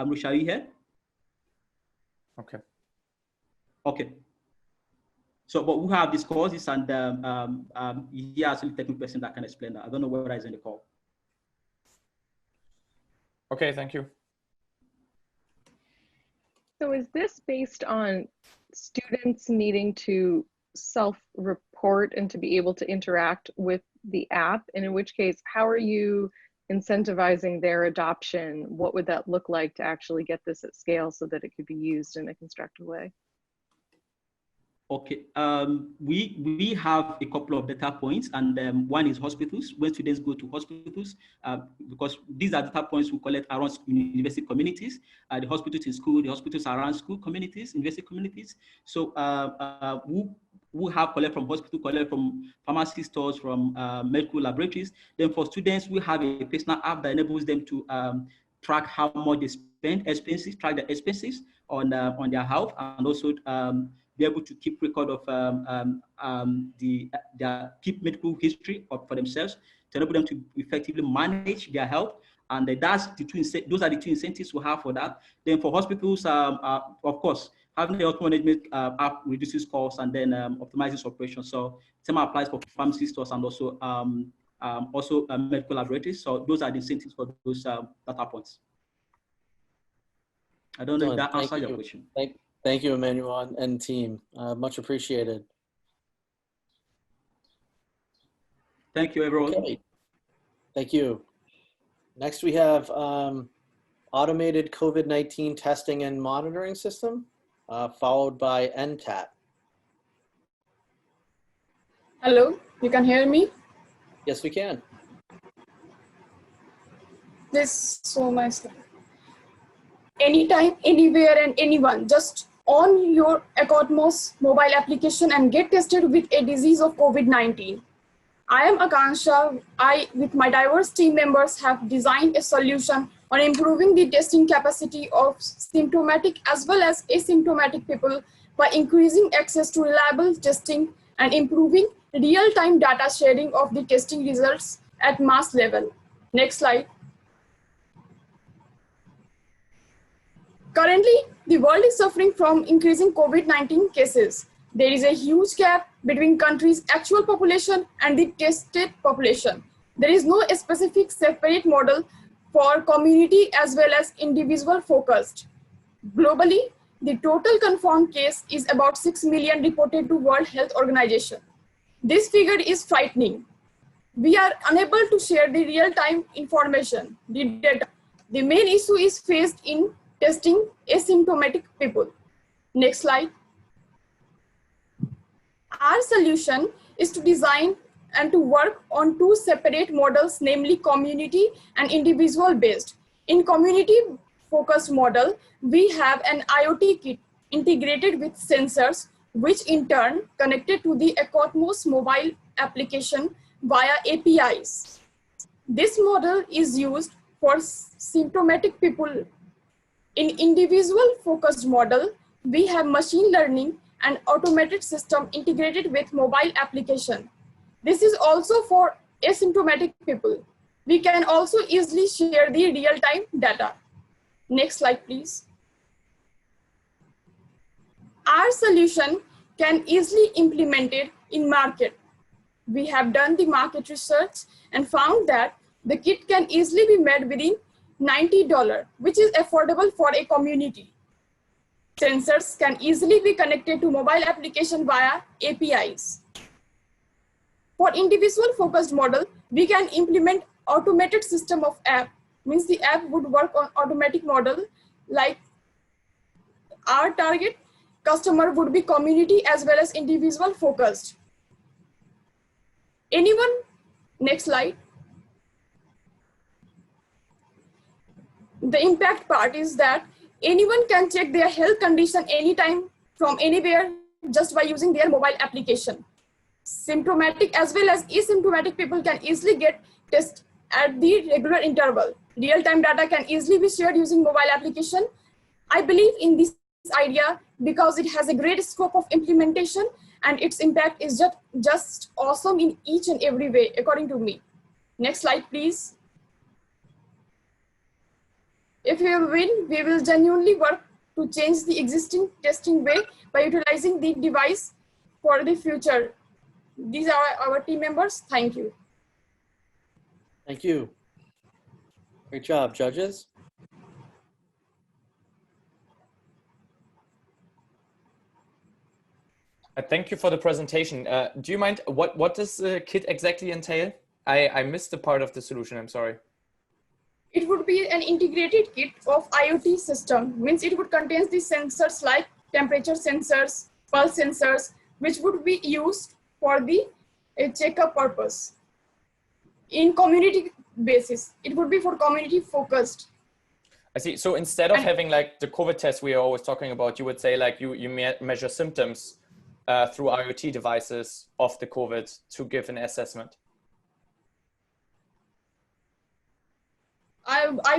Rishi, are you here? Okay. Okay. So, but we have these courses, and he has a technical person that can explain that. I don't know whether he's in the call. Okay, thank you. So is this based on students needing to self-report and to be able to interact with the app? And in which case, how are you incentivizing their adoption, what would that look like to actually get this at scale so that it could be used in a constructive way? Okay, we have a couple of data points, and one is hospitals, when students go to hospitals, because these are data points we collect around university communities, the hospitals in school, the hospitals around school communities, university communities. So we have collect from hospital, collect from pharmacy stores, from medical laboratories. Then for students, we have a personal app that enables them to track how much they spend, expenses, track their expenses on their health, and also be able to keep record of their keep medical history for themselves to enable them to effectively manage their health. And that's those are the two incentives we have for that. Then for hospitals, of course, having the health management app reduces costs and then optimizes operations. So same applies for pharmacy stores and also medical laboratories. So those are the incentives for those data points. I don't know if that answers your question. Thank you, Emmanuel and team. Much appreciated. Thank you, everyone. Okay. Thank you. Next, we have automated COVID-19 testing and monitoring system, followed by NTAT. Hello, you can hear me? Yes, we can. This is so my slide. Anytime, anywhere, and anyone, just on your Ecotmos mobile application and get tested with a disease of COVID-19. I am Akansha. I, with my diverse team members, have designed a solution on improving the testing capacity of symptomatic as well as asymptomatic people by increasing access to reliable testing and improving real-time data sharing of the testing results at mass level. Next slide. Currently, the world is suffering from increasing COVID-19 cases. There is a huge gap between countries' actual population and the tested population. There is no specific separate model for community as well as individual focused. Globally, the total confirmed case is about 6 million reported to World Health Organization. This figure is frightening. We are unable to share the real-time information, the data. The main issue is faced in testing asymptomatic people. Next slide. Our solution is to design and to work on two separate models, namely community and individual based. In community focused model, we have an IoT kit integrated with sensors, which in turn connected to the Ecotmos mobile application via APIs. This model is used for symptomatic people. In individual focused model, we have machine learning and automated system integrated with mobile application. This is also for asymptomatic people. We can also easily share the real-time data. Next slide, please. Our solution can easily implemented in market. We have done the market research and found that the kit can easily be made within $90, which is affordable for a community. Sensors can easily be connected to mobile application via APIs. For individual focused model, we can implement automated system of app. Means the app would work on automatic model, like our target customer would be community as well as individual focused. Anyone, next slide. The impact part is that anyone can check their health condition anytime from anywhere just by using their mobile application. Symptomatic as well as asymptomatic people can easily get tested at the regular interval. Real-time data can easily be shared using mobile application. I believe in this idea because it has a great scope of implementation and its impact is just awesome in each and every way, according to me. Next slide, please. If we win, we will genuinely work to change the existing testing way by utilizing the device for the future. These are our team members. Thank you. Thank you. Great job, judges. Thank you for the presentation. Do you mind, what does the kit exactly entail? I missed the part of the solution, I'm sorry. It would be an integrated kit of IoT system, means it would contain the sensors like temperature sensors, pulse sensors, which would be used for the checkup purpose. In community basis, it would be for community focused. I see. So instead of having like the COVID test we are always talking about, you would say like you measure symptoms through IoT devices of the COVID to give an assessment.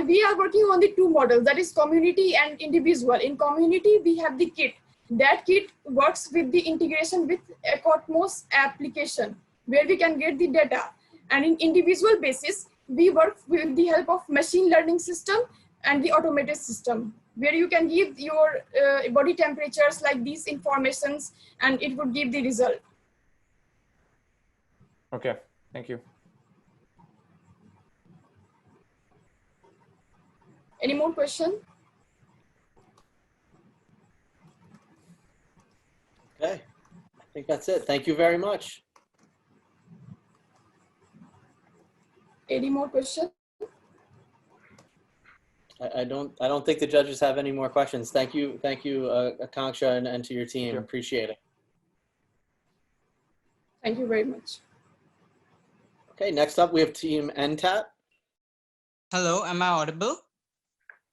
We are working on the two models, that is community and individual. In community, we have the kit. That kit works with the integration with Cosmos application, where we can get the data. And in individual basis, we work with the help of machine learning system and the automated system, where you can give your body temperatures like these informations, and it would give the result. Okay, thank you. Any more question? Okay, I think that's it. Thank you very much. Any more question? I don't think the judges have any more questions. Thank you, Akanksha, and to your team. Appreciate it. Thank you very much. Okay, next up we have Team NTAT. Hello, am I audible?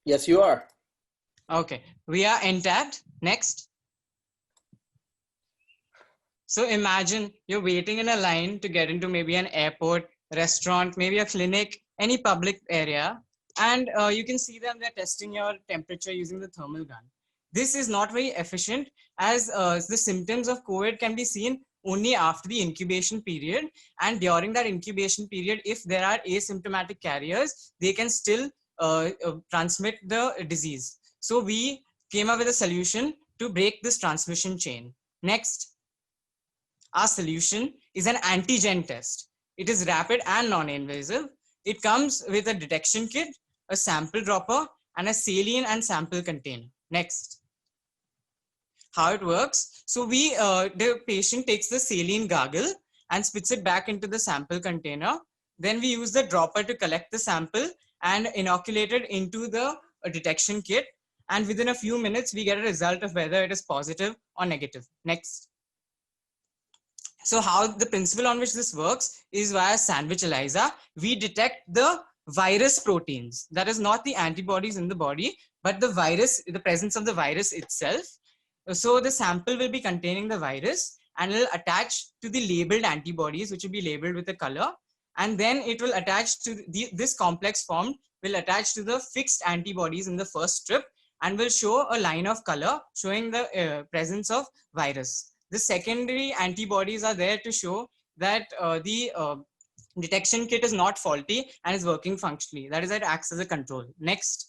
Yes, you are. Okay, we are NTAT. Next. So imagine you're waiting in a line to get into maybe an airport, restaurant, maybe a clinic, any public area, and you can see them, they're testing your temperature using the thermal gun. This is not very efficient, as the symptoms of COVID can be seen only after the incubation period, and during that incubation period, if there are asymptomatic carriers, they can still transmit the disease. So we came up with a solution to break this transmission chain. Next, our solution is an antigen test. It is rapid and non-invasive. It comes with a detection kit, a sample dropper, and a saline and sample container. Next. How it works. So the patient takes the saline gargle and spits it back into the sample container. Then we use the dropper to collect the sample and inoculate it into the detection kit. And within a few minutes, we get a result of whether it is positive or negative. Next. So how the principle on which this works is via sandwich ELISA. We detect the virus proteins. That is not the antibodies in the body, but the virus, the presence of the virus itself. So the sample will be containing the virus and it will attach to the labeled antibodies, which will be labeled with a color. And then it will attach to this complex form will attach to the fixed antibodies in the first strip and will show a line of color showing the presence of virus. The secondary antibodies are there to show that the detection kit is not faulty and is working functionally. That is, it acts as a control. Next.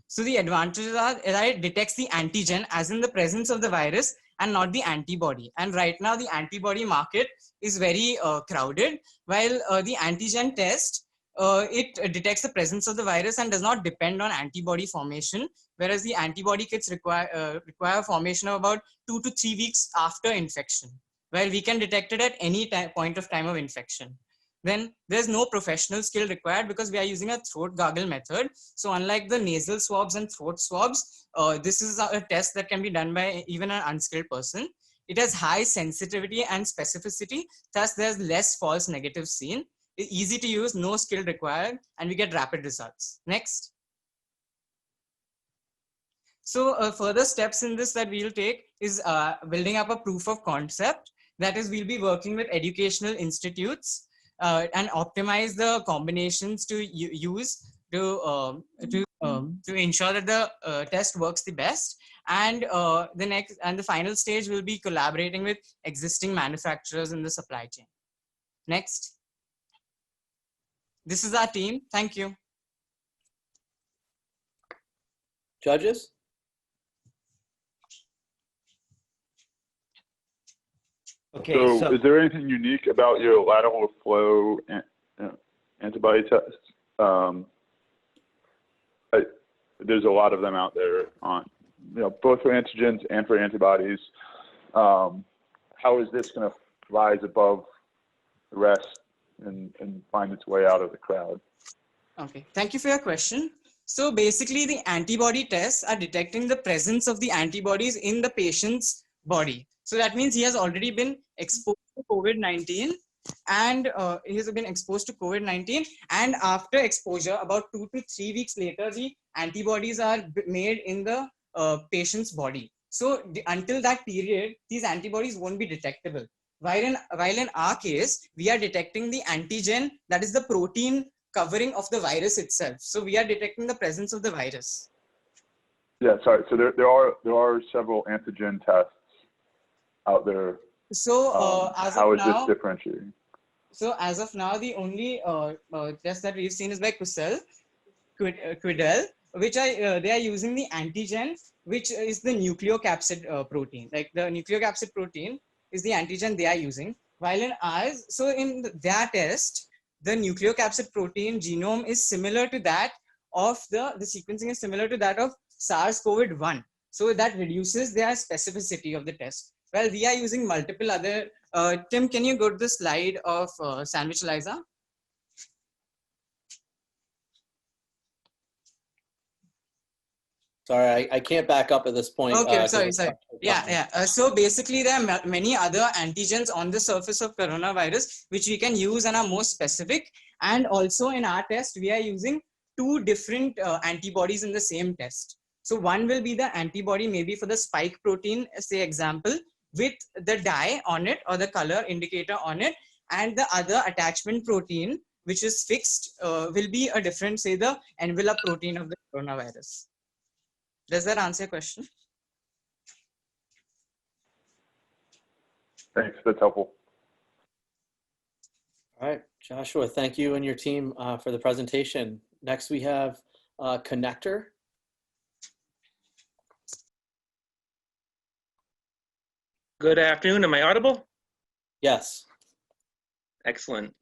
So the advantages are that it detects the antigen as in the presence of the virus and not the antibody. And right now the antibody market is very crowded, while the antigen test, it detects the presence of the virus and does not depend on antibody formation, whereas the antibody kits require formation of about 2 to 3 weeks after infection, while we can detect it at any point of time of infection. Then there's no professional skill required because we are using a throat gargle method. So unlike the nasal swabs and throat swabs, this is a test that can be done by even an unskilled person. It has high sensitivity and specificity, thus there's less false negatives seen. It's easy to use, no skill required, and we get rapid results. Next. So further steps in this that we'll take is building up a proof of concept. That is, we'll be working with educational institutes and optimize the combinations to use to ensure that the test works the best. And the final stage will be collaborating with existing manufacturers in the supply chain. Next. This is our team. Thank you. Judges? Okay, so is there anything unique about your lateral flow antibody test? There's a lot of them out there on, both for antigens and for antibodies. How is this going to rise above the rest and find its way out of the crowd? Okay, thank you for your question. So basically the antibody tests are detecting the presence of the antibodies in the patient's body. So that means he has already been exposed to COVID-19 and he has been exposed to COVID-19, and after exposure, about 2 to 3 weeks later, the antibodies are made in the patient's body. So until that period, these antibodies won't be detectable. While in our case, we are detecting the antigen, that is the protein covering of the virus itself. So we are detecting the presence of the virus. Yeah, sorry. So there are several antigen tests out there. So how is this differentiating? So as of now, the only test that we've seen is by Quidel, which they are using the antigen, which is the nucleocapsid protein. Like the nucleocapsid protein is the antigen they are using. While in ours, so in their test, the nucleocapsid protein genome is similar to that of the sequencing is similar to that of SARS-CoV-1. So that reduces their specificity of the test. Well, we are using multiple other. Tim, can you go to the slide of Sandwich ELISA? Sorry, I can't back up at this point. Okay, sorry. Yeah. So basically, there are many other antigens on the surface of coronavirus, which we can use and are more specific. And also in our test, we are using 2 different antibodies in the same test. So one will be the antibody maybe for the spike protein, say example, with the dye on it or the color indicator on it. And the other attachment protein, which is fixed, will be a different, say the envelope protein of the coronavirus. Does that answer your question? Thanks, that's helpful. All right, Joshua, thank you and your team for the presentation. Next we have Conductor. Good afternoon, am I audible? Yes. Excellent.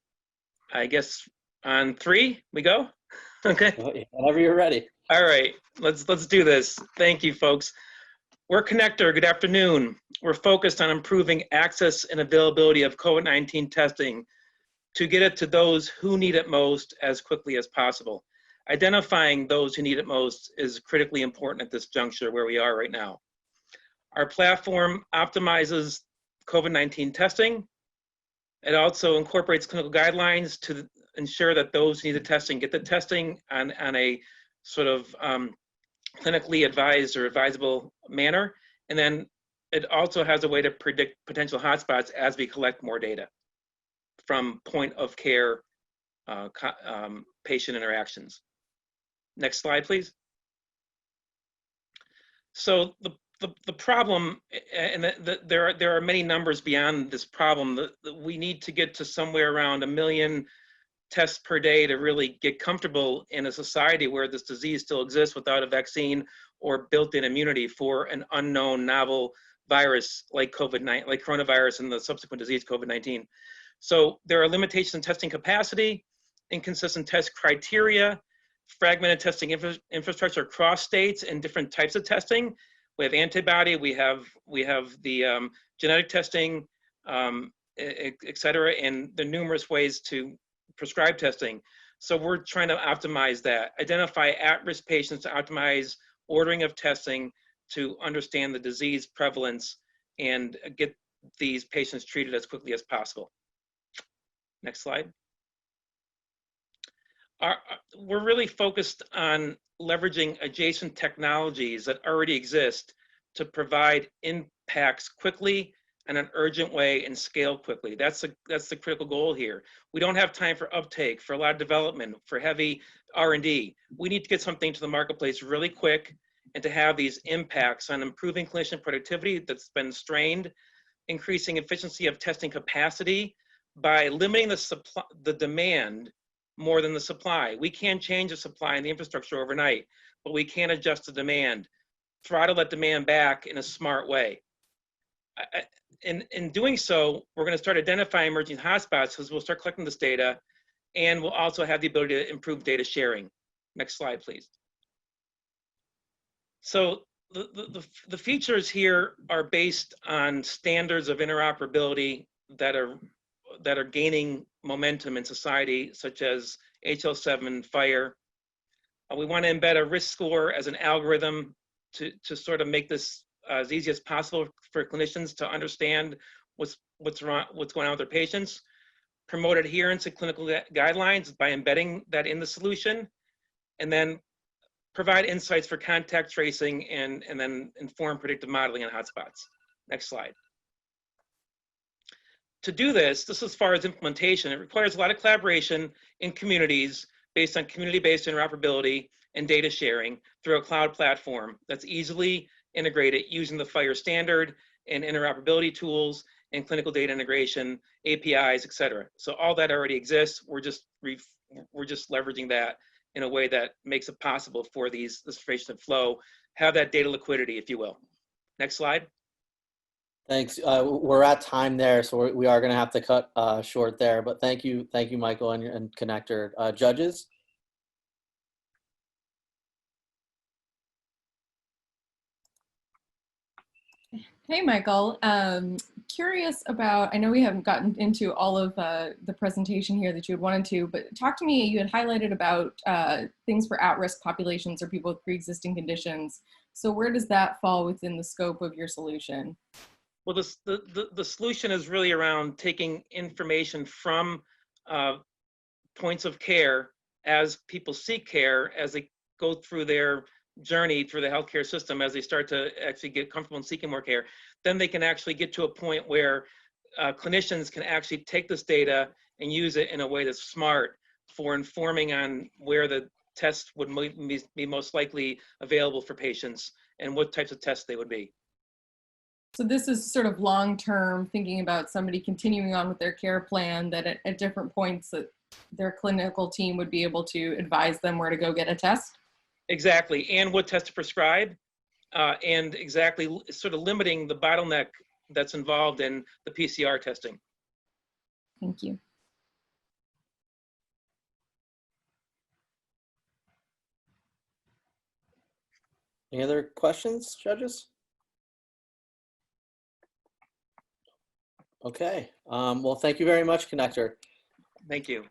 I guess on 3 we go? Okay. Whenever you're ready. All right, let's do this. Thank you, folks. We're Conductor, good afternoon. We're focused on improving access and availability of COVID-19 testing to get it to those who need it most as quickly as possible. Identifying those who need it most is critically important at this juncture where we are right now. Our platform optimizes COVID-19 testing. It also incorporates clinical guidelines to ensure that those who need the testing get the testing on a sort of clinically advised or advisable manner. And then it also has a way to predict potential hotspots as we collect more data from point of care patient interactions. Next slide, please. So the problem, and there are many numbers beyond this problem, we need to get to somewhere around 1 million tests per day to really get comfortable in a society where this disease still exists without a vaccine or built-in immunity for an unknown novel virus like COVID-19, like coronavirus and the subsequent disease COVID-19. So there are limitations in testing capacity, inconsistent test criteria, fragmented testing infrastructure across states and different types of testing. We have antibody, we have the genetic testing, et cetera, and the numerous ways to prescribe testing. So we're trying to optimize that, identify at-risk patients to optimize ordering of testing to understand the disease prevalence and get these patients treated as quickly as possible. Next slide. We're really focused on leveraging adjacent technologies that already exist to provide impacts quickly in an urgent way and scale quickly. That's the critical goal here. We don't have time for uptake, for a lot of development, for heavy R&D. We need to get something to the marketplace really quick and to have these impacts on improving clinician productivity that's been strained, increasing efficiency of testing capacity by limiting the demand more than the supply. We can't change the supply and the infrastructure overnight, but we can adjust the demand, throttle that demand back in a smart way. In doing so, we're going to start identifying emerging hotspots because we'll start collecting this data, and we'll also have the ability to improve data sharing. Next slide, please. So the features here are based on standards of interoperability that are that are gaining momentum in society, such as HL7, fire. We want to embed a risk score as an algorithm to sort of make this as easy as possible for clinicians to understand what's going on with their patients. Promote adherence to clinical guidelines by embedding that in the solution, and then provide insights for contact tracing and then inform predictive modeling on hotspots. Next slide. To do this as far as implementation, it requires a lot of collaboration in communities based on community-based interoperability and data sharing through a cloud platform that's easily integrated using the FHIR standard and interoperability tools and clinical data integration, APIs, et cetera. So all that already exists. We're just leveraging that in a way that makes it possible for this information to flow, have that data liquidity, if you will. Next slide. Thanks. We're at time there, so we are going to have to cut short there. But thank you, Michael and Connector. Judges. Hey, Michael. Curious about, I know we haven't gotten into all of the presentation here that you had wanted to, but talk to me, you had highlighted about things for at-risk populations or people with pre-existing conditions. So where does that fall within the scope of your solution? Well, the solution is really around taking information from points of care as people seek care, as they go through their journey through the healthcare system, as they start to actually get comfortable in seeking more care. Then they can actually get to a point where clinicians can actually take this data and use it in a way that's smart for informing on where the test would be most likely available for patients and what types of tests they would be. So this is sort of long-term thinking about somebody continuing on with their care plan, that at different points that their clinical team would be able to advise them where to go get a test? Exactly, and what test to prescribe, and exactly sort of limiting the bottleneck that's involved in the PCR testing. Thank you. Any other questions, judges? Okay. Well, thank you very much, Connector. Thank you.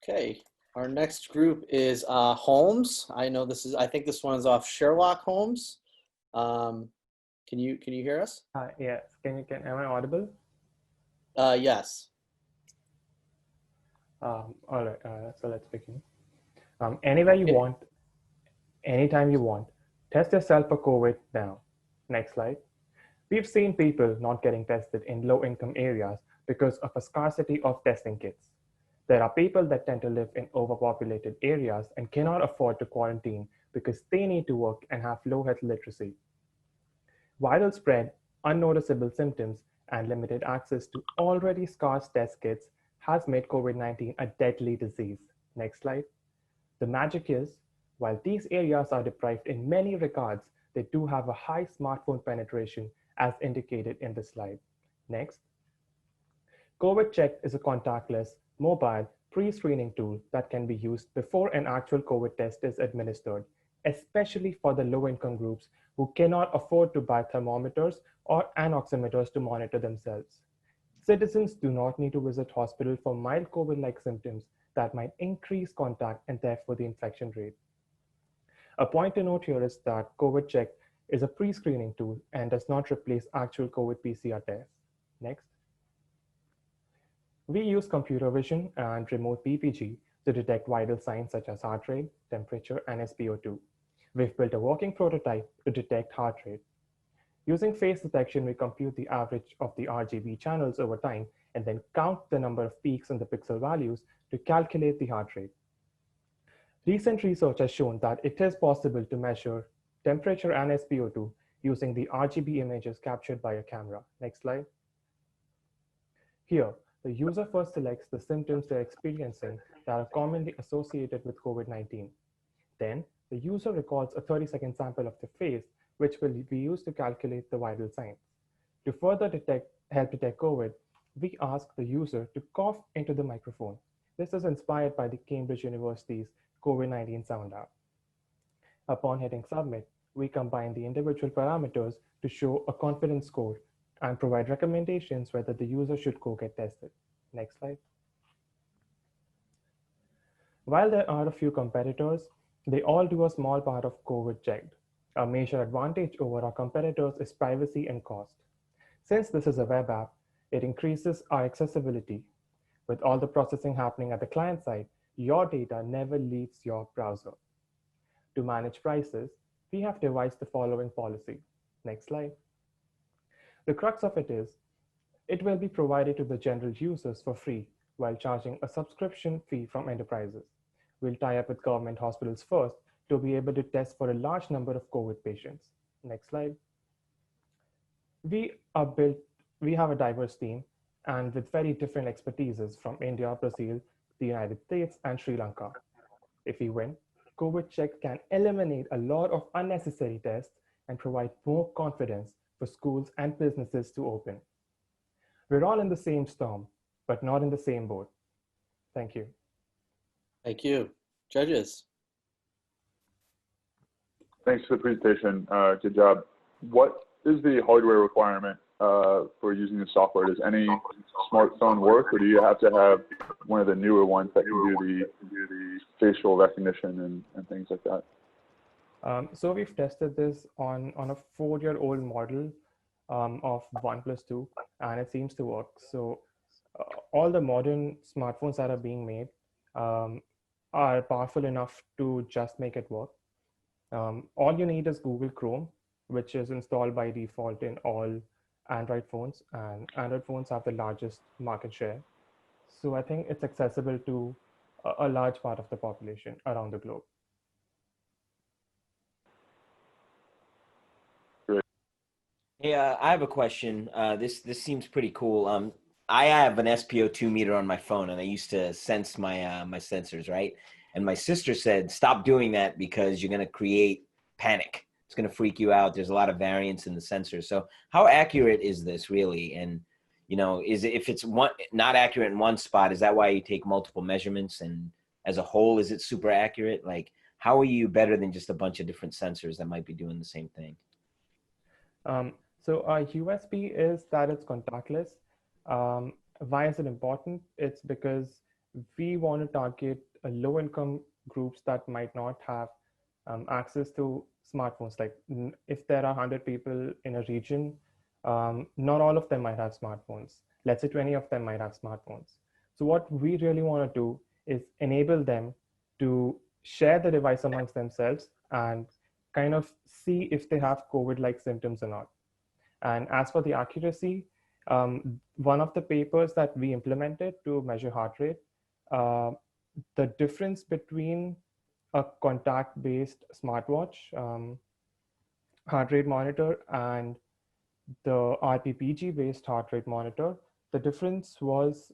Okay. Our next group is Holmes. I think this one's off Sherlock Holmes. Can you hear us? Yes. Am I audible? Yes. All right. So let's begin. Anywhere you want, anytime you want, test yourself for COVID now. Next slide. We've seen people not getting tested in low-income areas because of a scarcity of testing kits. There are people that tend to live in overpopulated areas and cannot afford to quarantine because they need to work and have low health literacy. Viral spread, unnoticeable symptoms, and limited access to already scarce test kits has made COVID-19 a deadly disease. Next slide. The magic is, while these areas are deprived in many regards, they do have a high smartphone penetration as indicated in the slide. Next. COVID Check is a contactless, mobile, pre-screening tool that can be used before an actual COVID test is administered, especially for the low-income groups who cannot afford to buy thermometers or oximeters to monitor themselves. Citizens do not need to visit hospital for mild COVID-like symptoms that might increase contact and therefore the infection rate. A point to note here is that COVID Check is a pre-screening tool and does not replace actual COVID PCR tests. Next. We use computer vision and remote PPG to detect vital signs such as heart rate, temperature, and SpO2. We've built a working prototype to detect heart rate. Using face detection, we compute the average of the RGB channels over time and then count the number of peaks in the pixel values to calculate the heart rate. Recent research has shown that it is possible to measure temperature and SpO2 using the RGB images captured by a camera. Next slide. Here, the user first selects the symptoms they're experiencing that are commonly associated with COVID-19. Then, the user records a 30-second sample of the face, which will be used to calculate the vital signs. To further help detect COVID, we ask the user to cough into the microphone. This is inspired by the Cambridge University's COVID-19 Sound app. Upon hitting submit, we combine the individual parameters to show a confidence score and provide recommendations whether the user should go get tested. Next slide. While there are a few competitors, they all do a small part of COVID checked. A major advantage over our competitors is privacy and cost. Since this is a web app, it increases our accessibility. With all the processing happening at the client side, your data never leaves your browser. To manage prices, we have devised the following policy. Next slide. The crux of it is, it will be provided to the general users for free while charging a subscription fee from enterprises. We'll tie up with government hospitals first to be able to test for a large number of COVID patients. Next slide. We have a diverse team and with very different expertises from India, Brazil, the United States, and Sri Lanka. If we win, COVID Check can eliminate a lot of unnecessary tests and provide more confidence for schools and businesses to open. We're all in the same storm, but not in the same boat. Thank you. Thank you. Judges. Thanks for the presentation. Good job. What is the hardware requirement for using the software? Does any smartphone work, or do you have to have one of the newer ones that can do the facial recognition and things like that? So we've tested this on a 4-year-old model of OnePlus 2, and it seems to work. So all the modern smartphones that are being made are powerful enough to just make it work. All you need is Google Chrome, which is installed by default in all Android phones, and Android phones have the largest market share. So I think it's accessible to a large part of the population around the globe. Hey, I have a question. This seems pretty cool. I have an SpO2 meter on my phone, and I used to sense my my sensors, right? And my sister said, stop doing that because you're going to create panic. It's going to freak you out. There's a lot of variance in the sensors. So how accurate is this really? And, you know, if it's not accurate in one spot, is that why you take multiple measurements? And as a whole, is it super accurate? Like, how are you better than just a bunch of different sensors that might be doing the same thing? So our USP is that it's contactless. Why is it important? It's because we want to target low-income groups that might not have access to smartphones. Like if there are 100 people in a region, not all of them might have smartphones. Let's say 20 of them might have smartphones. So what we really want to do is enable them to share the device amongst themselves and kind of see if they have COVID-like symptoms or not. And as for the accuracy, one of the papers that we implemented to measure heart rate, the difference between a contact-based smartwatch heart rate monitor and the RPPG-based heart rate monitor, the difference was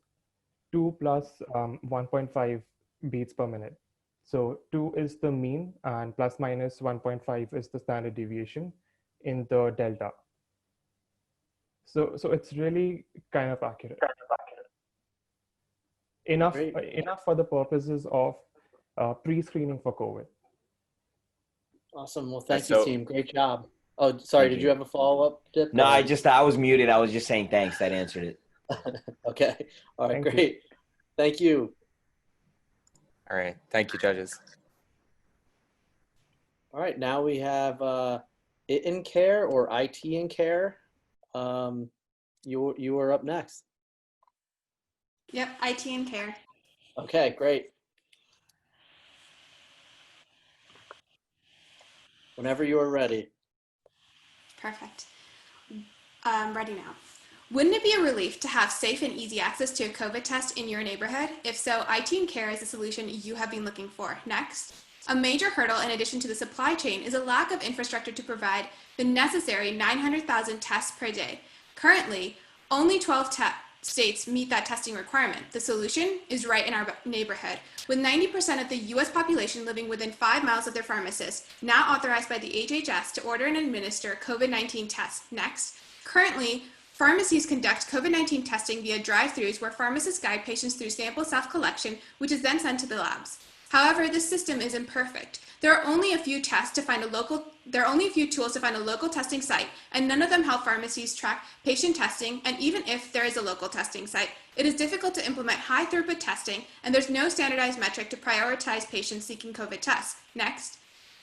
2 plus 1.5 beats per minute. So 2 is the mean and plus minus 1.5 is the standard deviation in the delta. So it's really kind of accurate. Enough for the purposes of pre-screening for COVID. Awesome. Well, thank you, team. Great job. Oh, sorry. Did you have a follow-up, Dip? No, I was muted. I was just saying thanks. That answered it. Okay. All right. Thank Great. you. Thank you. All right. Thank you, judges. All right. Now we have IT in Care or IT in Care. You are up next. Yep, IT in Care. Okay, great. Whenever you are ready. Perfect. Ready now. Wouldn't it be a relief to have safe and easy access to a COVID test in your neighborhood? If so, IT in Care is the solution you have been looking for. Next. A major hurdle in addition to the supply chain is a lack of infrastructure to provide the necessary 900,000 tests per day. Currently, only 12 states meet that testing requirement. The solution is right in our neighborhood, with 90% of the US population living within 5 miles of their pharmacist, now authorized by the HHS to order and administer COVID-19 tests. Next, currently, pharmacies conduct COVID-19 testing via drive-thrus where pharmacists guide patients through sample self-collection, which is then sent to the labs. However, this system is imperfect. There are only a few tools to find a local testing site, and none of them help pharmacies track patient testing, and even if there is a local testing site, it is difficult to implement high throughput testing, and there's no standardized metric to prioritize patients seeking COVID tests. Next.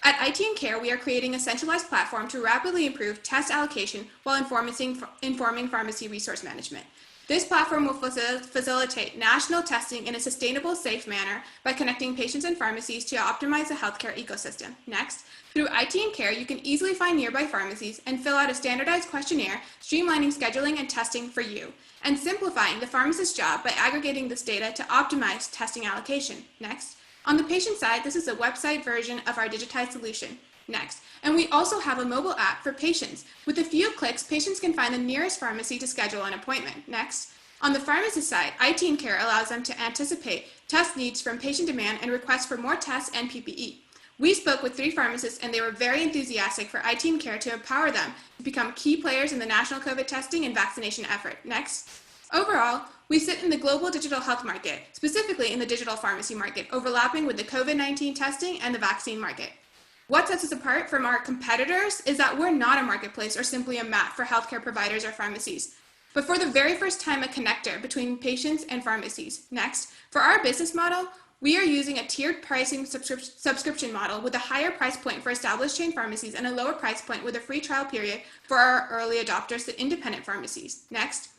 At IT and Care, we are creating a centralized platform to rapidly improve test allocation while informing pharmacy resource management. This platform will facilitate national testing in a sustainable, safe manner by connecting patients and pharmacies to optimize the healthcare ecosystem. Next, through IT and Care, you can easily find nearby pharmacies and fill out a standardized questionnaire, streamlining scheduling and testing for you, and simplifying the pharmacist's job by aggregating this data to optimize testing allocation. Next, on the patient side, this is a website version of our digitized solution. Next, and we also have a mobile app for patients. With a few clicks, patients can find the nearest pharmacy to schedule an appointment. Next, on the pharmacist side, IT and Care allows them to anticipate test needs from patient demand and requests for more tests and PPE. We spoke with 3 pharmacists and they were very enthusiastic for IT and Care to empower them to become key players in the national COVID testing and vaccination effort. Next, overall, we sit in the global digital health market, specifically in the digital pharmacy market, overlapping with the COVID-19 testing and the vaccine market. What sets us apart from our competitors is that we're not a marketplace or simply a map for healthcare providers or pharmacies, but for the very first time, a connector between patients and pharmacies. Next, for our business model, we are using a tiered pricing subscription model with a higher price point for established chain pharmacies and a lower price point with a free trial period for our early adopters, the independent pharmacies. Next,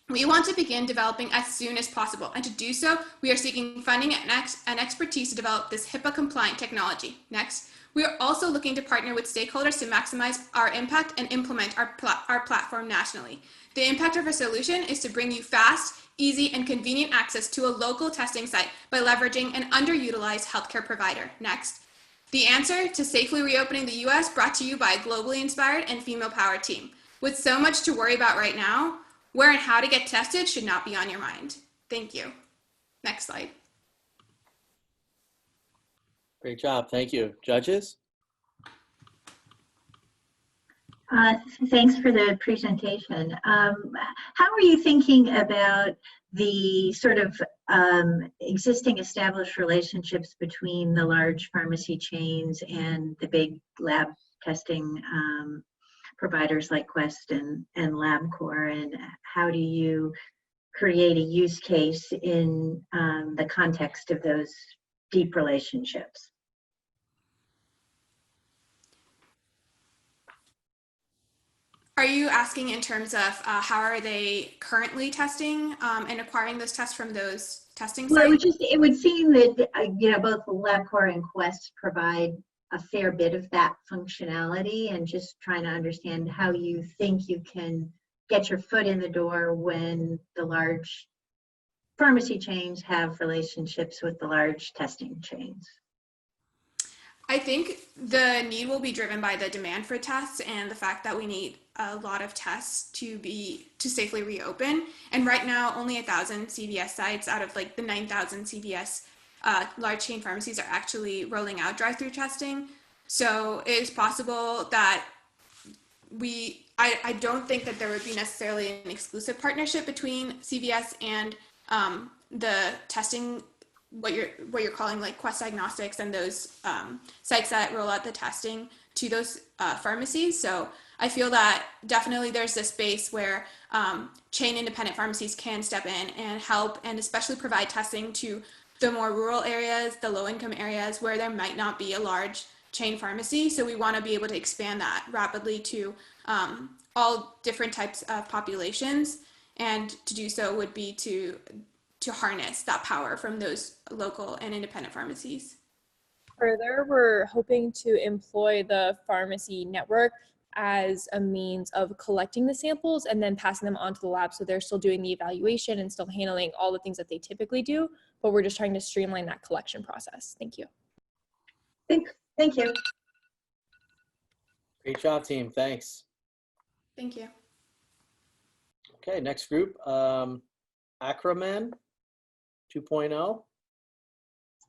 we want to begin developing as soon as possible, and to do so, we are seeking funding and expertise to develop this HIPAA-compliant technology. Next, we are also looking to partner with stakeholders to maximize our impact and implement our platform nationally. The impact of our solution is to bring you fast, easy, and convenient access to a local testing site by leveraging an underutilized healthcare provider. Next, the answer to safely reopening the US brought to you by a globally inspired and female-powered team. With so much to worry about right now, where and how to get tested should not be on your mind. Thank you. Next slide. Great job. Thank you. Judges? Thanks for the presentation. How are you thinking about the sort of existing established relationships between the large pharmacy chains and the big lab testing providers like Quest and LabCorp, and how do you create a use case in the context of those deep relationships? Are you asking in terms of how are they currently testing and acquiring those tests from those testing sites? Well, it would seem that both LabCorp and Quest provide a fair bit of that functionality, and just trying to understand how you think you can get your foot in the door when the large pharmacy chains have relationships with the large testing chains. I think the need will be driven by the demand for tests and the fact that we need a lot of tests to safely reopen. And right now, only 1,000 CVS sites out of like the 9,000 CVS large chain pharmacies are actually rolling out drive-through testing. So it is possible that I don't think that there would be necessarily an exclusive partnership between CVS and the testing, what you're calling like Quest Diagnostics and those sites that roll out the testing to those pharmacies. So I feel that definitely there's this space where chain independent pharmacies can step in and help, and especially provide testing to the more rural areas, the low income areas where there might not be a large chain pharmacy. So we want to be able to expand that rapidly to all different types of populations. And to do so would be to harness that power from those local and independent pharmacies. Further, we're hoping to employ the pharmacy network as a means of collecting the samples and then passing them on to the lab. So they're still doing the evaluation and still handling all the things that they typically do, but we're just trying to streamline that collection process. Thank you. Thank you. Great job, team. Thanks. Thank you. Okay, next group, Acroman 2.0,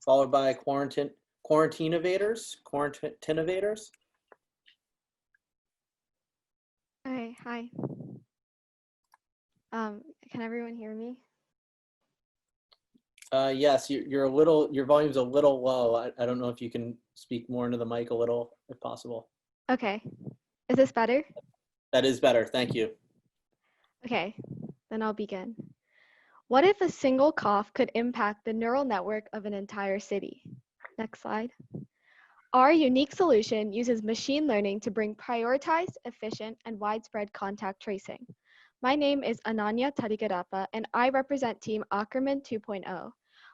followed by Quarantinovators. Hi. Can everyone hear me? Yes, you're a little, your volume's a little low. I don't know if you can speak more into the mic a little, if possible. Okay. Is this better? That is better. Thank you. Okay, then I'll begin. What if a single cough could impact the neural network of an entire city? Next slide. Our unique solution uses machine learning to bring prioritized, efficient, and widespread contact tracing. My name is Ananya Tadigarappa, and I represent Team Ackerman 2.0.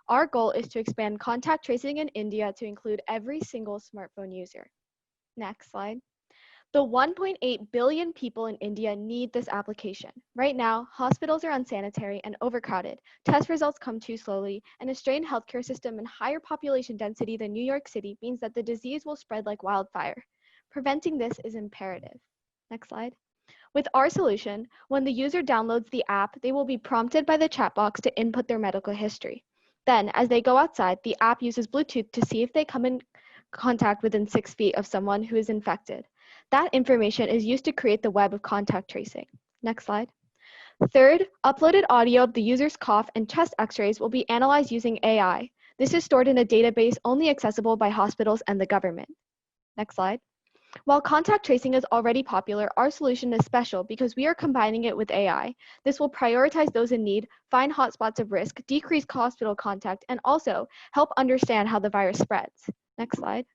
Our goal is to expand contact tracing in India to include every single smartphone user. Next slide. The 1.8 billion people in India need this application. Right now, hospitals are unsanitary and overcrowded, test results come too slowly, and a strained healthcare system and higher population density than New York City means that the disease will spread like wildfire. Preventing this is imperative. Next slide. With our solution, when the user downloads the app, they will be prompted by the chat box to input their medical history. Then, as they go outside, the app uses Bluetooth to see if they come in contact within 6 feet of someone who is infected. That information is used to create the web of contact tracing. Next slide. Third, uploaded audio of the user's cough and chest x-rays will be analyzed using AI. This is stored in a database only accessible by hospitals and the government. Next slide. While contact tracing is already popular, our solution is special because we are combining it with AI. This will prioritize those in need, find hotspots of risk, decrease hospital contact, and also help understand how the virus spreads. Next slide.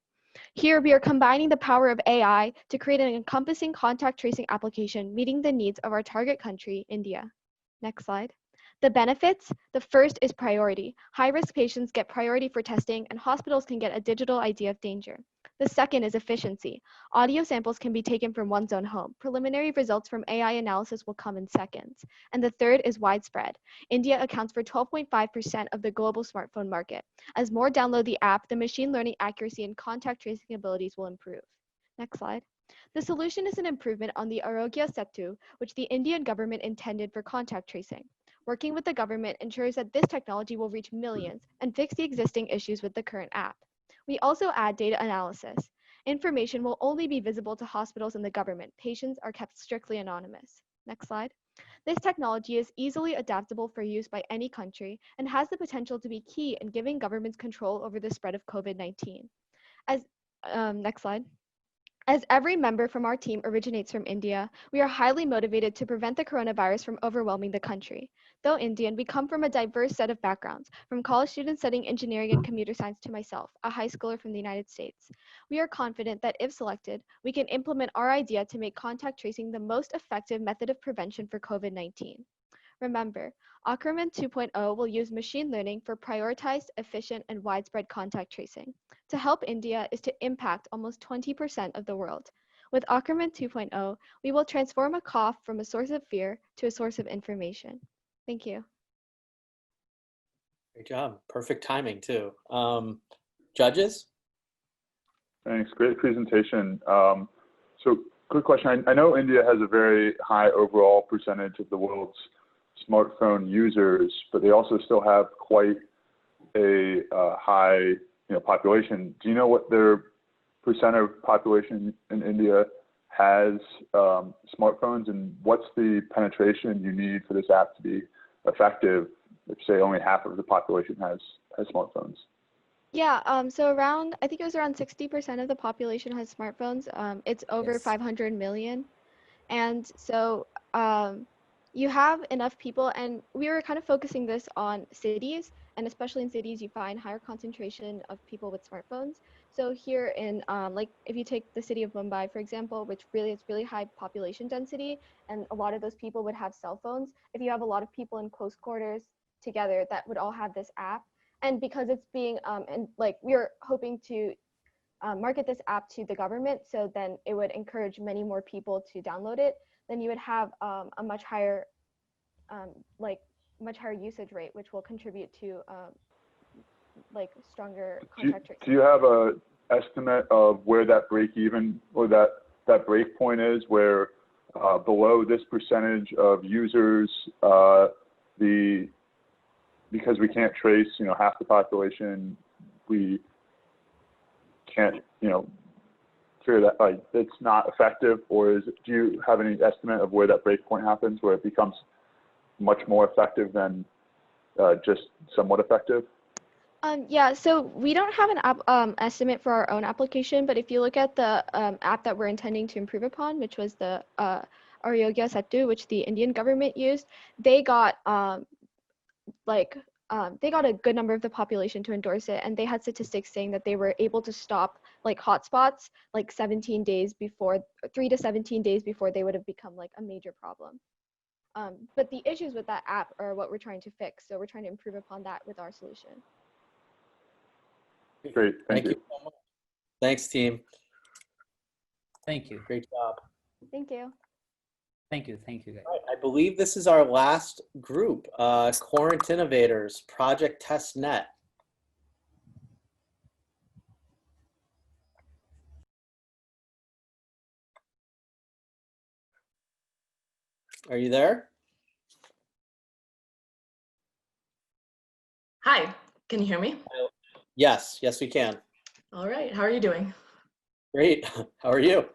Here, we are combining the power of AI to create an encompassing contact tracing application meeting the needs of our target country, India. Next slide. The benefits, the first is priority. High-risk patients get priority for testing and hospitals can get a digital ID of danger. The second is efficiency. Audio samples can be taken from one's own home. Preliminary results from AI analysis will come in seconds. And the third is widespread. India accounts for 12.5% of the global smartphone market. As more download the app, the machine learning accuracy and contact tracing abilities will improve. Next slide. The solution is an improvement on the Arogya Setu, which the Indian government intended for contact tracing. Working with the government ensures that this technology will reach millions and fix the existing issues with the current app. We also add data analysis. Information will only be visible to hospitals and the government. Patients are kept strictly anonymous. Next slide. This technology is easily adaptable for use by any country and has the potential to be key in giving governments control over the spread of COVID-19. Next slide. As every member from our team originates from India, we are highly motivated to prevent the coronavirus from overwhelming the country. Though Indian, we come from a diverse set of backgrounds, from college students studying engineering and computer science to myself, a high schooler from the United States. We are confident that if selected, we can implement our idea to make contact tracing the most effective method of prevention for COVID-19. Remember, Ackerman 2.0 will use machine learning for prioritized, efficient, and widespread contact tracing. To help India is to impact almost 20% of the world. With Ackerman 2.0, we will transform a cough from a source of fear to a source of information. Thank you. Great job. Perfect timing too. Judges? Thanks. Great presentation. So quick question. I know India has a very high overall percentage of the world's smartphone users, but they also still have quite a high population. Do you know what their percent of population in India has smartphones, and what's the penetration you need for this app to be effective if, say, only half of the population has smartphones? Yeah, so around, I think it was around 60% of the population has smartphones. It's over 500 million. And so you have enough people, and we were kind of focusing this on cities, and especially in cities, you find higher concentration of people with smartphones. So here in, like, if you take the city of Mumbai, for example, which really is really high population density, and a lot of those people would have cell phones. If you have a lot of people in close quarters together, that would all have this app. And because it's being, and like we're hoping to market this app to the government, so then it would encourage many more people to download it, then you would have a much higher, much higher usage rate, which will contribute to like stronger contact tracing. Do you have a estimate of where that break even or that break point is, where below this percentage of users, because we can't trace, half the population, we can't, figure that like it's not effective? Or do you have any estimate of where that break point happens, where it becomes much more effective than just somewhat effective? Yeah, so we don't have an estimate for our own application, but if you look at the app that we're intending to improve upon, which was the Arogya Setu, which the Indian government used, they got they got a good number of the population to endorse it, and they had statistics saying that they were able to stop like hotspots like 17 days before, 3 to 17 days before they would have become like a major problem. But the issues with that app are what we're trying to fix, so we're trying to improve upon that with our solution. Great, thank you. So much. Thanks, team. Thank you. Great job. Thank you. Thank you, guys. All right, I believe this is our last group, Quarant Innovators, Project Test Net. Are you there? Hi, can you hear me? Yes, yes, we can. All right, how are you doing? Great. How are you?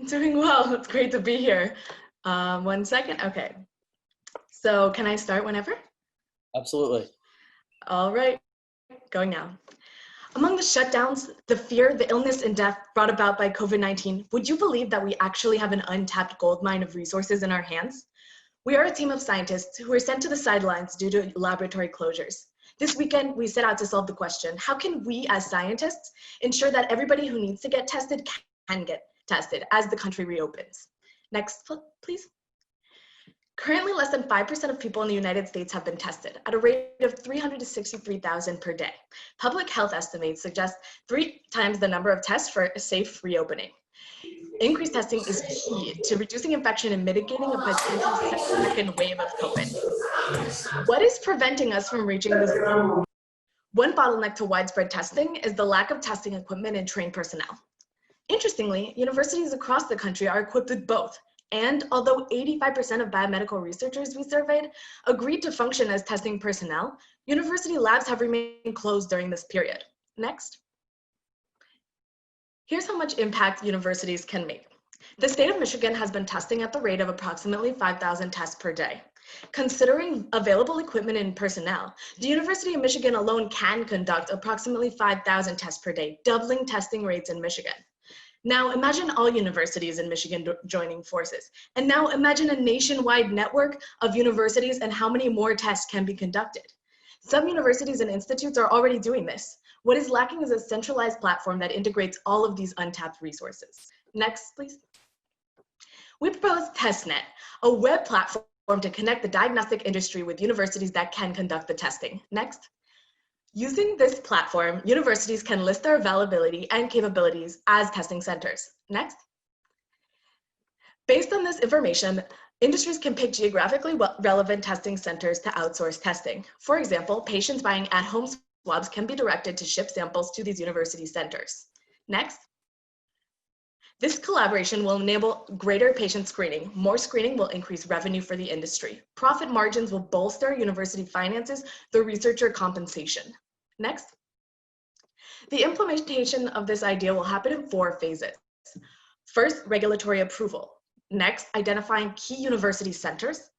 Doing well, it's great to be here. 1 second, okay. So can I start whenever? Absolutely. All right, going now. Among the shutdowns, the fear, the illness, and death brought about by COVID-19, would you believe that we actually have an untapped goldmine of resources in our hands? We are a team of scientists who were sent to the sidelines due to laboratory closures. This weekend, we set out to solve the question, how can we as scientists ensure that everybody who needs to get tested can get tested as the country reopens? Next, please. Currently, less than 5% of people in the United States have been tested at a rate of 363,000 per day. Public health estimates suggest 3 times the number of tests for a safe reopening. Increased testing is key to reducing infection and mitigating a potential second wave of COVID. What is preventing us from reaching this goal? One bottleneck to widespread testing is the lack of testing equipment and trained personnel. Interestingly, universities across the country are equipped with both. And although 85% of biomedical researchers we surveyed agreed to function as testing personnel, university labs have remained closed during this period. Next. Here's how much impact universities can make. The state of Michigan has been testing at the rate of approximately 5,000 tests per day. Considering available equipment and personnel, the University of Michigan alone can conduct approximately 5,000 tests per day, doubling testing rates in Michigan. Now imagine all universities in Michigan joining forces. And now imagine a nationwide network of universities and how many more tests can be conducted. Some universities and institutes are already doing this. What is lacking is a centralized platform that integrates all of these untapped resources. Next, please. We propose TestNet, a web platform to connect the diagnostic industry with universities that can conduct the testing. Next. Using this platform, universities can list their availability and capabilities as testing centers. Next. Based on this information, industries can pick geographically relevant testing centers to outsource testing. For example, patients buying at-home swabs can be directed to ship samples to these university centers. Next. This collaboration will enable greater patient screening. More screening will increase revenue for the industry. Profit margins will bolster university finances through researcher compensation. Next. The implementation of this idea will happen in 4 phases. First, regulatory approval. Next, identifying key university centers.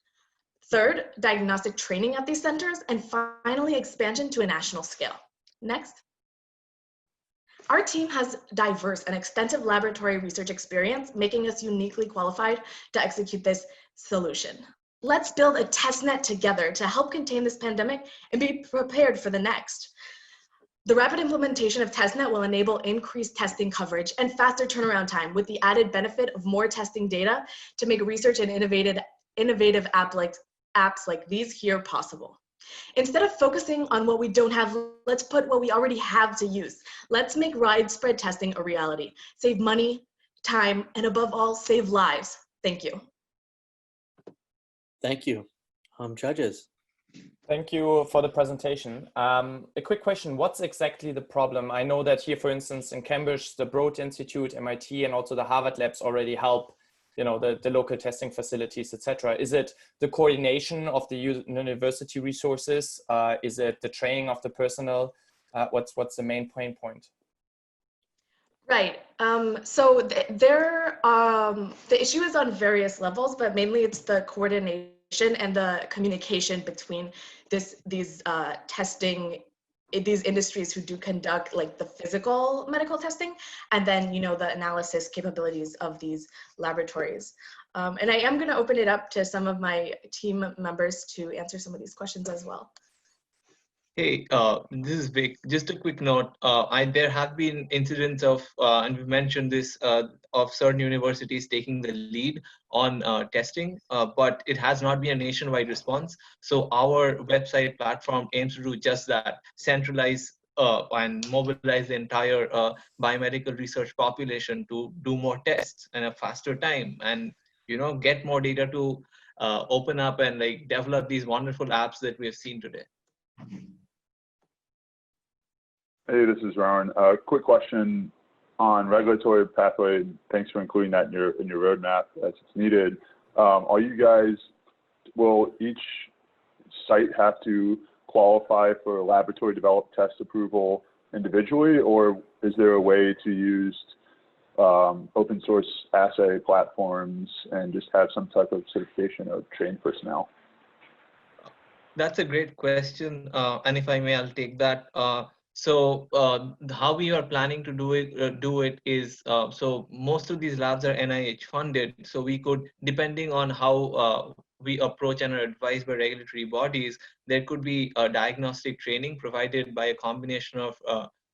Third, diagnostic training at these centers. And finally, expansion to a national scale. Next. Our team has diverse and extensive laboratory research experience, making us uniquely qualified to execute this solution. Let's build a test net together to help contain this pandemic and be prepared for the next. The rapid implementation of TestNet will enable increased testing coverage and faster turnaround time with the added benefit of more testing data to make research and innovative apps like these here possible. Instead of focusing on what we don't have, let's put what we already have to use. Let's make widespread testing a reality. Save money, time, and above all, save lives. Thank you. Thank you. Judges. Thank you for the presentation. A quick question, what's exactly the problem? I know that here, for instance, in Cambridge, the Broad Institute, MIT, and also the Harvard labs already help, you know, the local testing facilities, etc. Is it the coordination of the university resources? Is it the training of the personnel? What's the main pain point? Right. So the issue is on various levels, but mainly it's the coordination and the communication between these testing, these industries who do conduct like the physical medical testing, and then the analysis capabilities of these laboratories. And I am going to open it up to some of my team members to answer some of these questions as well. Hey, this is Vic. Just a quick note. There have been incidents of, and we mentioned this, of certain universities taking the lead on testing, but it has not been a nationwide response. So our website platform aims to do just that: centralize and mobilize the entire biomedical research population to do more tests in a faster time, and get more data to open up and like develop these wonderful apps that we have seen today. Hey, this is Rowan. Quick question on regulatory pathway. Thanks for including that in your roadmap as it's needed. Will each site have to qualify for laboratory developed test approval individually, or is there a way to use open source assay platforms and just have some type of certification of trained personnel? That's a great question, and if I may, I'll take that. So how we are planning to do it is, so most of these labs are NIH funded. So we could, depending on how we approach and are advised by regulatory bodies, there could be a diagnostic training provided by a combination of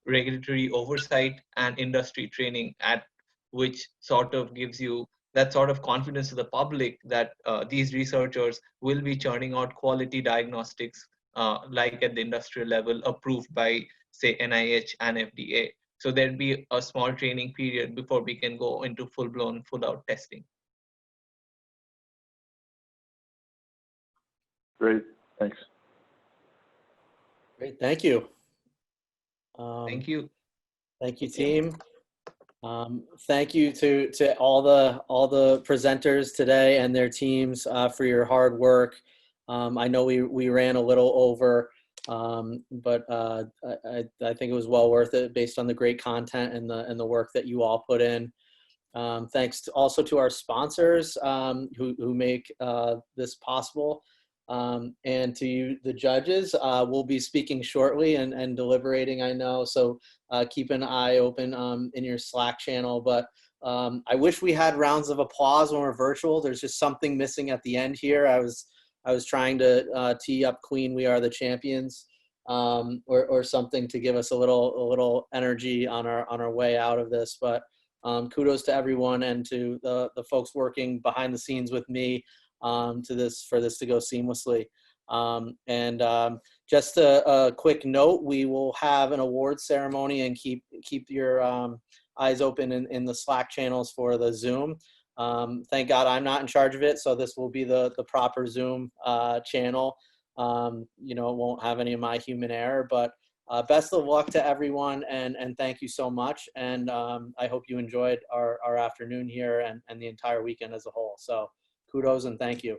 regulatory oversight and industry training, at which sort of gives you that sort of confidence to the public that these researchers will be churning out quality diagnostics like at the industrial level, approved by, say, NIH and FDA. So there'd be a small training period before we can go into full-blown, full-out testing. Great, thanks. Great, thank you. Thank you. Thank you, team. Thank you to all the presenters today and their teams for your hard work. I know we ran a little over, but I think it was well worth it based on the great content and the work that you all put in. Thanks also to our sponsors who make this possible, and to you, the judges. We'll be speaking shortly and deliberating, I know, so keep an eye open in your Slack channel. But I wish we had rounds of applause when we're virtual. There's just something missing at the end here. I was trying to tee up Queen We Are the Champions, or something to give us a little energy on our way out of this. But kudos to everyone and to the folks working behind the scenes with me for this to go seamlessly. Just a quick note: we will have an awards ceremony, and keep your eyes open in the Slack channels for the Zoom. Thank God I'm not in charge of it, so this will be the proper Zoom channel. It won't have any of my human error, but best of luck to everyone, and thank you so much. And I hope you enjoyed our afternoon here and the entire weekend as a whole. So kudos and thank you.